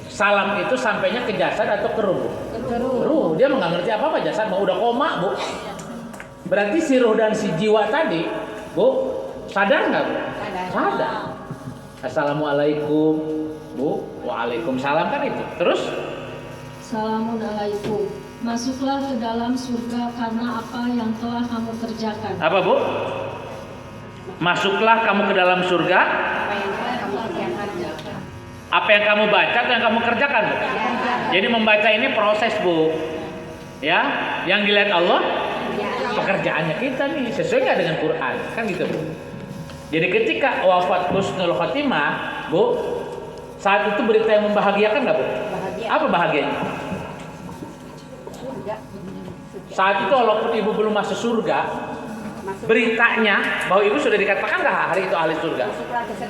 salam itu sampainya ke jasad atau ke ruh? Ruh. Dia nggak ngerti apa-apa, jasad mau udah koma Bu. Berarti si ruh dan si jiwa tadi Bu sadar nggak Bu? Sadar. Assalamualaikum Bu, waalaikumsalam kan itu. Terus? Assalamualaikum. Masuklah ke dalam surga karena apa yang telah kamu kerjakan. Apa Bu? Masuklah kamu ke dalam surga. Apa yang kamu baca atau yang kamu kerjakan Bu? Jadi membaca ini proses Bu. Ya, yang dilihat Allah pekerjaannya kita nih sesuai nggak dengan Quran kan gitu Bu. Jadi ketika wafat husnul khotimah Bu, saat itu berita yang membahagiakan nggak Bu? Apa bahagianya? Saat itu walaupun ibu belum masuk surga, beritanya bahwa ibu sudah dikatakan nggak hari itu ahli surga.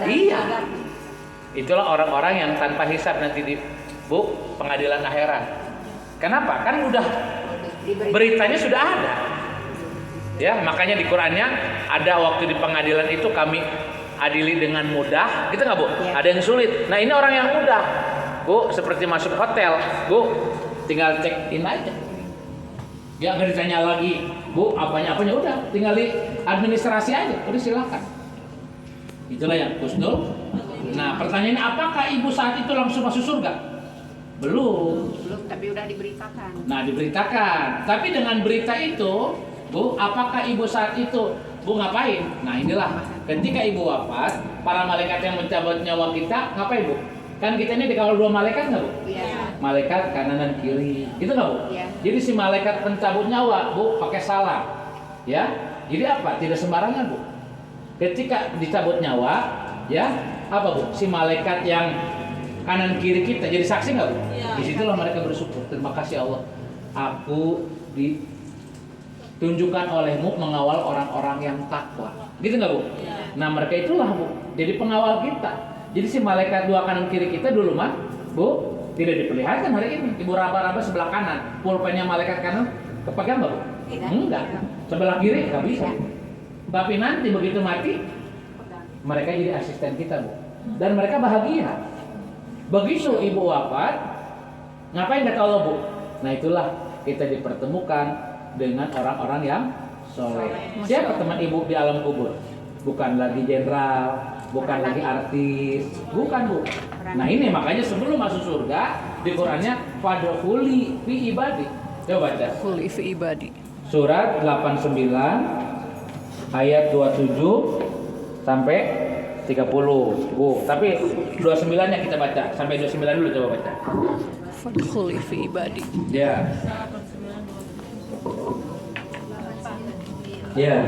Iya. Itulah orang-orang yang tanpa hisab nanti di Bu pengadilan akhirat. Kenapa? Kan udah beritanya sudah ada. Ya, makanya di Qur'annya ada waktu di pengadilan itu kami adili dengan mudah, gitu nggak Bu? Ada yang sulit. Nah ini orang yang mudah, Bu, seperti masuk hotel, Bu, tinggal check in aja. Ya nggak ditanya lagi, Bu, apanya udah, tinggal di administrasi aja, udah silakan. Itulah yang husnul. Nah pertanyaannya, apakah ibu saat itu langsung masuk surga? Belum, tapi udah diberitakan. Nah diberitakan, tapi dengan berita itu, Bu, apakah ibu saat itu, Bu ngapain? Nah inilah, ketika ibu wafat, para malaikat yang mencabut nyawa kita, ngapain Bu? Kan kita ini dikawal 2 malaikat nggak Bu? Iya. Malaikat kanan dan kiri, itu nggak Bu? Iya. Jadi si malaikat pencabut nyawa, Bu, pakai salam, ya. Jadi apa? Tidak sembarangan Bu. Ketika dicabut nyawa, ya, apa Bu? Si malaikat yang kanan kiri kita jadi saksi nggak Bu? Iya. Disitulah mereka bersyukur. Terima kasih Allah. Aku ditunjukkan olehmu mengawal orang-orang yang takwa. Gitu nggak Bu? Iya. Nah mereka itulah Bu. Jadi pengawal kita. Jadi si malaikat dua kanan kiri kita dulu mah, Bu, tidak diperlihatkan hari ini. Ibu raba-raba sebelah kanan, pulpennya malaikat kanan kepegang nggak, Bu? Enggak. Sebelah kiri nggak bisa. Tapi nanti begitu mati, mereka jadi asisten kita, Bu. Dan mereka bahagia. Begitu ibu wafat, ngapain kata Allah, Bu? Nah itulah kita dipertemukan dengan orang-orang yang soleh. Siapa teman ibu di alam kubur? Bukan lagi jenderal, bukan lagi artis, bukan, Bu. Nah ini makanya sebelum masuk surga di Qurannya fadkhuli fi ibadi. Coba baca. Khuli fi ibadi. Surat 89 ayat 27 sampai 30. Bu, tapi 29-nya kita baca. Sampai 29 dulu coba baca. Fadkhuli fi ibadi. Ya. Ya.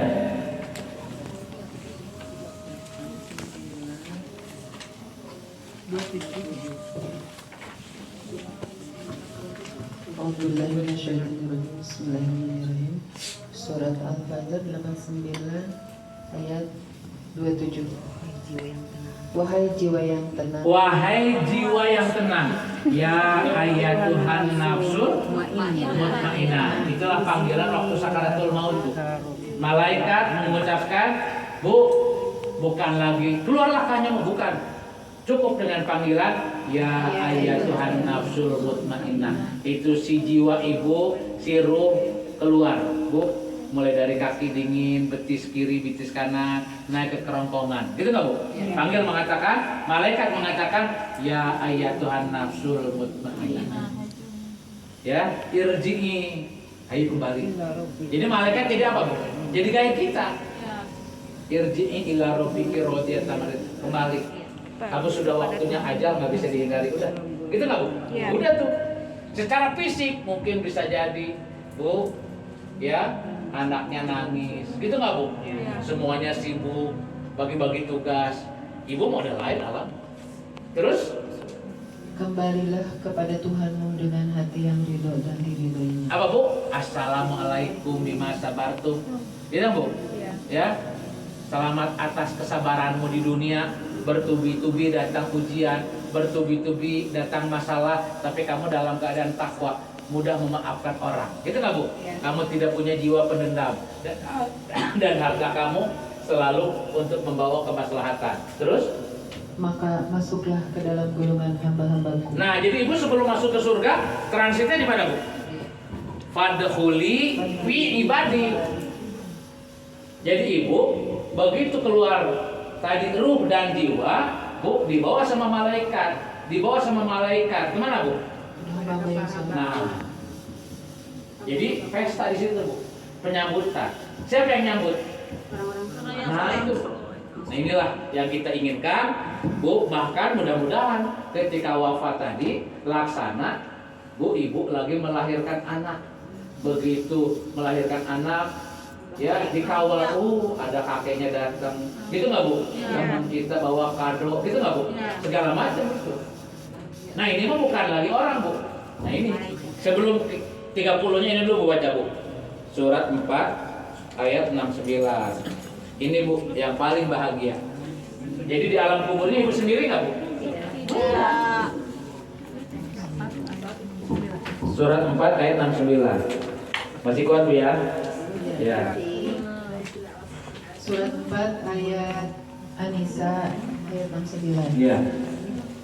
Bismillahirrahmanirrahim. Surat Al-Fajr 89 ayat 27. Wahai jiwa yang tenang. Wahai jiwa yang tenang, ya ayatuhan nafsul mutmainah. Itulah panggilan waktu sakaratul maut, Bu. Malaikat mengucapkan, Bu, bukan lagi keluarlah kamu, bukan. Cukup dengan panggilan ya ayatuhan nafsul mutmainah. Itu si jiwa ibu, si ruh keluar, Bu. Mulai dari kaki dingin, betis kiri, betis kanan, naik ke kerongkongan. Gitu nggak, Bu? Panggil mengatakan, malaikat mengatakan ya ayatuhan nafsul mutmainah. Ya, irji'i, ayo kembali. Jadi malaikat jadi apa, Bu? Jadi kayak kita. Irji'i ila rabbiki radiyatan mardiyah. Kembali. Kamu sudah waktunya ajal, nggak bisa dihindari, udah. Gitu nggak, Bu? Udah tuh. Secara fisik mungkin bisa jadi, Bu, ya, anaknya nangis, gitu nggak, Bu? Semuanya sibuk, bagi-bagi tugas. Ibu model lain alam. Terus Kembalilah kepada Tuhanmu dengan hati yang ridho dan diridhoinya. apa, Bu? Assalamualaikum bima sabartum. Gitu, Bu? Ya. Selamat atas kesabaranmu di dunia. Bertubi-tubi datang ujian, bertubi-tubi datang masalah, tapi kamu dalam keadaan takwa, mudah memaafkan orang. Gitu nggak, Bu? Kamu tidak punya jiwa pendendam dan harga kamu selalu untuk membawa kemaslahatan. Terus? Maka masuklah ke dalam golongan hamba-hambaku. Nah, jadi ibu sebelum masuk ke surga, transitnya di mana, Bu? Fadkhuli fi ibadi. Jadi ibu begitu keluar tadi ruh dan jiwa, Bu, dibawa sama malaikat. Dibawa sama malaikat kemana, Bu? Nah, jadi pesta di situ, Bu. Penyambutan. Siapa yang nyambut? Nah itu. Nah inilah yang kita inginkan, Bu. Bahkan mudah-mudahan ketika wafat tadi laksana, Bu, ibu lagi melahirkan anak. Begitu melahirkan anak, ya dikawal, ada kakeknya datang, gitu nggak, Bu? Teman kita bawa kado, gitu nggak, Bu? Segala macam itu. Nah ini mah bukan lagi orang, Bu. Nah ini sebelum 30-nya ini dulu, Bu, baca, Bu. Surat 4 ayat 69. Ini, Bu, yang paling bahagia. Jadi di alam kuburnya ibu sendiri nggak, Bu? Surat 4 ayat 69. Masih kuat, Bu, ya? Ya. Surat 4 ayat An-Nisa ayat 69. Ya.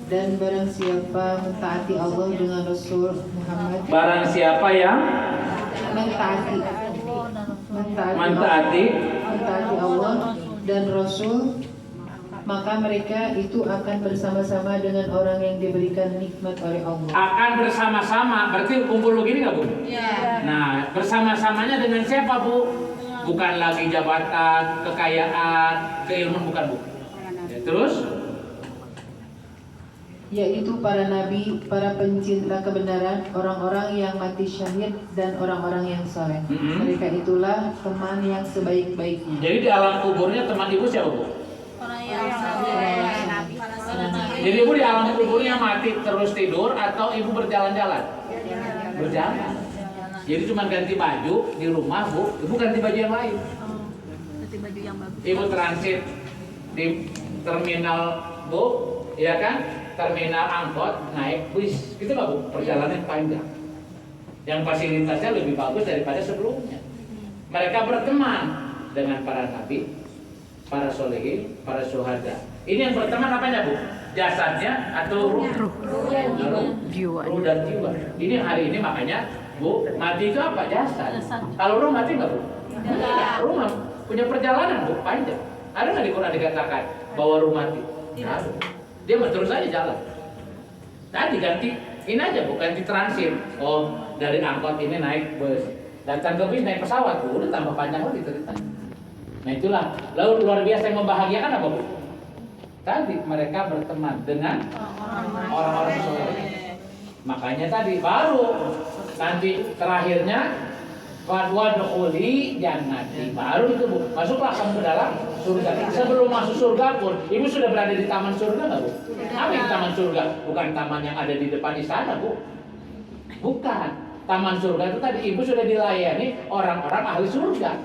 Dan barang siapa mentaati Allah dengan Rasul Muhammad, Barang siapa yang mentaati Allah dan Rasul, maka mereka itu akan bersama-sama dengan orang yang diberikan nikmat oleh Allah. Akan bersama-sama, berarti kumpul begini nggak, Bu? Nah, bersama-samanya dengan siapa, Bu? Bukan lagi jabatan, kekayaan, keilmuan, bukan, Bu. Ya, terus? Yaitu para nabi, para pencinta kebenaran, orang-orang yang mati syahid, dan orang-orang yang saleh. Mereka itulah teman yang sebaik-baiknya. Jadi di alam kuburnya teman ibu siapa, Bu? Jadi ibu di alam kuburnya mati terus tidur atau ibu berjalan-jalan? Berjalan. Jadi cuma ganti baju di rumah, Bu. Ibu ganti baju yang lain. Ibu transit di terminal Bu, ya kan? Terminal angkot naik bis, gitu nggak Bu? Perjalanan panjang. Yang fasilitasnya lebih bagus daripada sebelumnya. Mereka berteman dengan para nabi, para solehin, para syuhada. Ini yang berteman apanya Bu? Jasadnya atau ruh? Ruh dan jiwa. Ini hari ini makanya Bu, mati itu apa? Jasad. Kalau ruh mati nggak Bu? Tidak. Ruh punya perjalanan Bu, panjang. Ada nggak di Quran dikatakan bahwa ruh mati? Tidak. Dia terus aja jalan. Tadi ganti ini aja Bu, ganti transit. Oh, dari angkot ini naik bus. Datang ke bis naik pesawat Bu, udah tambah panjang lagi ceritanya. Nah itulah, lalu luar biasa yang membahagiakan apa Bu? Tadi mereka berteman dengan orang-orang soleh. Makanya tadi baru nanti terakhirnya wadkhuli jannati, baru itu Bu, masuklah kamu ke dalam surga. Sebelum masuk surga pun ibu sudah berada di taman surga nggak Bu? Apa yang taman surga? Bukan taman yang ada di depan istana Bu, bukan. Taman surga itu tadi ibu sudah dilayani orang-orang ahli surga.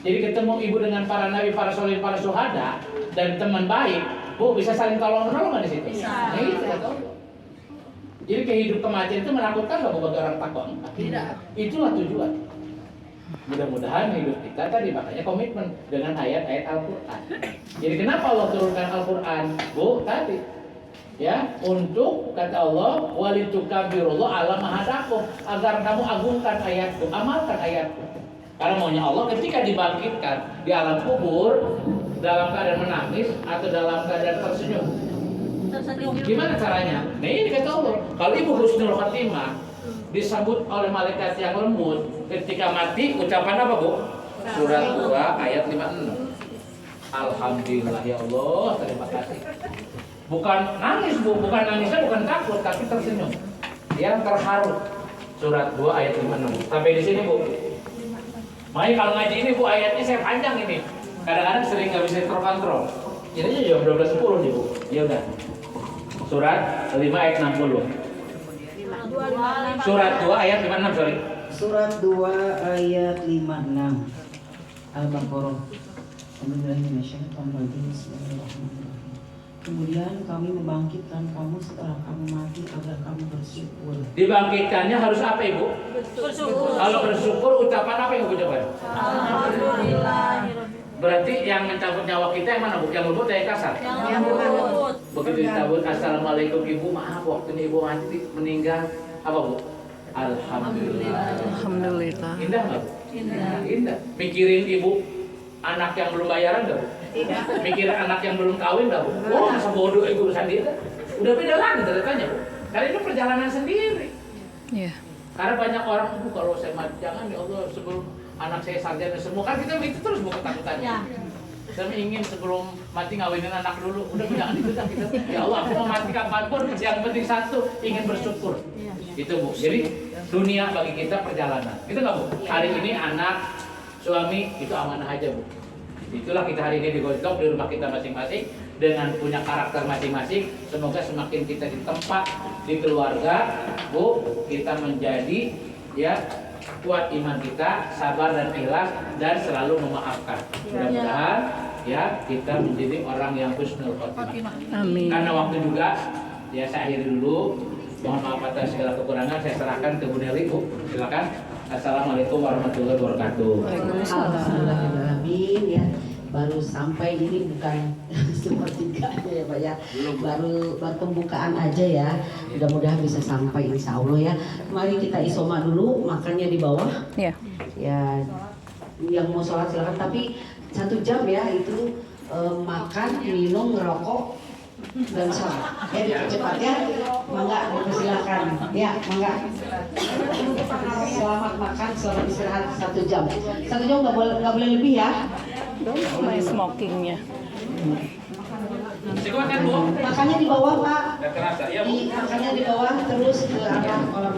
Jadi ketemu ibu dengan para nabi, para soleh, para syuhada dan teman baik, Bu bisa saling tolong menolong nggak di situ? Bisa. Nah, itu kan. Jadi kehidupan kematian itu menakutkan nggak bagi orang takwa? Tidak. Itulah tujuan. Mudah-mudahan hidup kita tadi makanya komitmen dengan ayat-ayat Al-Quran. Jadi kenapa Allah turunkan Al-Quran? Bu tadi ya, untuk kata Allah walitukabbirullah ala mahadakum, agar kamu agungkan ayatku, amalkan ayatku. Karena maunya Allah ketika dibangkitkan di alam kubur dalam keadaan menangis atau dalam keadaan tersenyum. Gimana caranya? Nah ini kata Allah, kalau ibu husnul khatimah disambut oleh malaikat yang lembut ketika mati, ucapan apa Bu? Surat 2 ayat 56. Alhamdulillah ya Allah, terima kasih. Bukan nangis Bu, bukan nangisnya bukan takut, tapi tersenyum. Yang terharu. Surat 2 ayat 56. Sampai di sini Bu. Makanya kalau ngaji ini Bu, ayatnya saya panjang ini. Kadang-kadang sering nggak bisa terkontrol. Ini jam 12.10 nih Bu. Ya udah. Surat 5 ayat 60. Surat 2 ayat 56, sorry. Surat 2 ayat 56. Al-Baqarah. Kemudian kami membangkitkan kamu setelah kamu mati agar kamu bersyukur. Dibangkitkannya harus apa Ibu? Bersyukur. Kalau bersyukur ucapan apa yang Ibu ucapkan? Alhamdulillah. Berarti yang mencabut nyawa kita yang mana Bu? Yang lembut atau yang kasar? Yang lembut. Begitu dicabut, assalamualaikum Ibu, maaf waktunya Ibu mati meninggal. Apa Bu? Alhamdulillah. Alhamdulillah. Indah nggak Bu? Indah. Mikirin Ibu anak yang belum bayaran nggak Bu? Tidak. Mikirin anak yang belum kawin nggak Bu? Oh masa bodoh urusan dia. Udah beda lagi ceritanya Bu. Karena itu perjalanan sendiri. Iya. Karena banyak orang Bu, kalau saya mati jangan ya Allah sebelum anak saya sarjana semua, kan kita itu terus Bu ketakutannya. Ya. Saya ingin sebelum mati ngawinin anak dulu. Udah jangan itu dah kita. Ya Allah aku mau mati kapanpun, yang penting satu ingin bersyukur. Ya. Itu Bu. Jadi dunia bagi kita perjalanan. Itu nggak Bu? Hari ini anak, suami itu amanah aja Bu. Itulah kita hari ini digodok di rumah kita masing-masing dengan punya karakter masing-masing. Semoga semakin kita di tempat di keluarga Bu, kita menjadi ya kuat iman kita, sabar dan ikhlas dan selalu memaafkan. Mudah-mudahan ya kita menjadi orang yang husnul khotimah. Amin. Karena waktu juga ya saya akhiri dulu. Mohon maaf atas segala kekurangan, saya serahkan ke Bu Nelly Bu. Silakan. Assalamualaikum warahmatullahi wabarakatuh. Alhamdulillah ya. Baru sampai ini bukan sepertiga aja ya Pak ya. Baru pembukaan aja ya. Mudah-mudahan bisa sampai insya Allah ya. Mari kita isoma dulu, makannya di bawah. Iya. Ya, yang mau sholat silakan. Tapi 1 jam ya itu makan, minum, ngerokok dan sholat. Ya cepat ya. Mangga silakan. Ya mangga. Selamat makan, selamat istirahat 1 jam. 1 jam nggak boleh lebih ya. My smokingnya. Silakan Bu. Makannya di bawah Pak. Ya, kerasa, ya, Bu. Makannya di bawah terus ke arah kolam.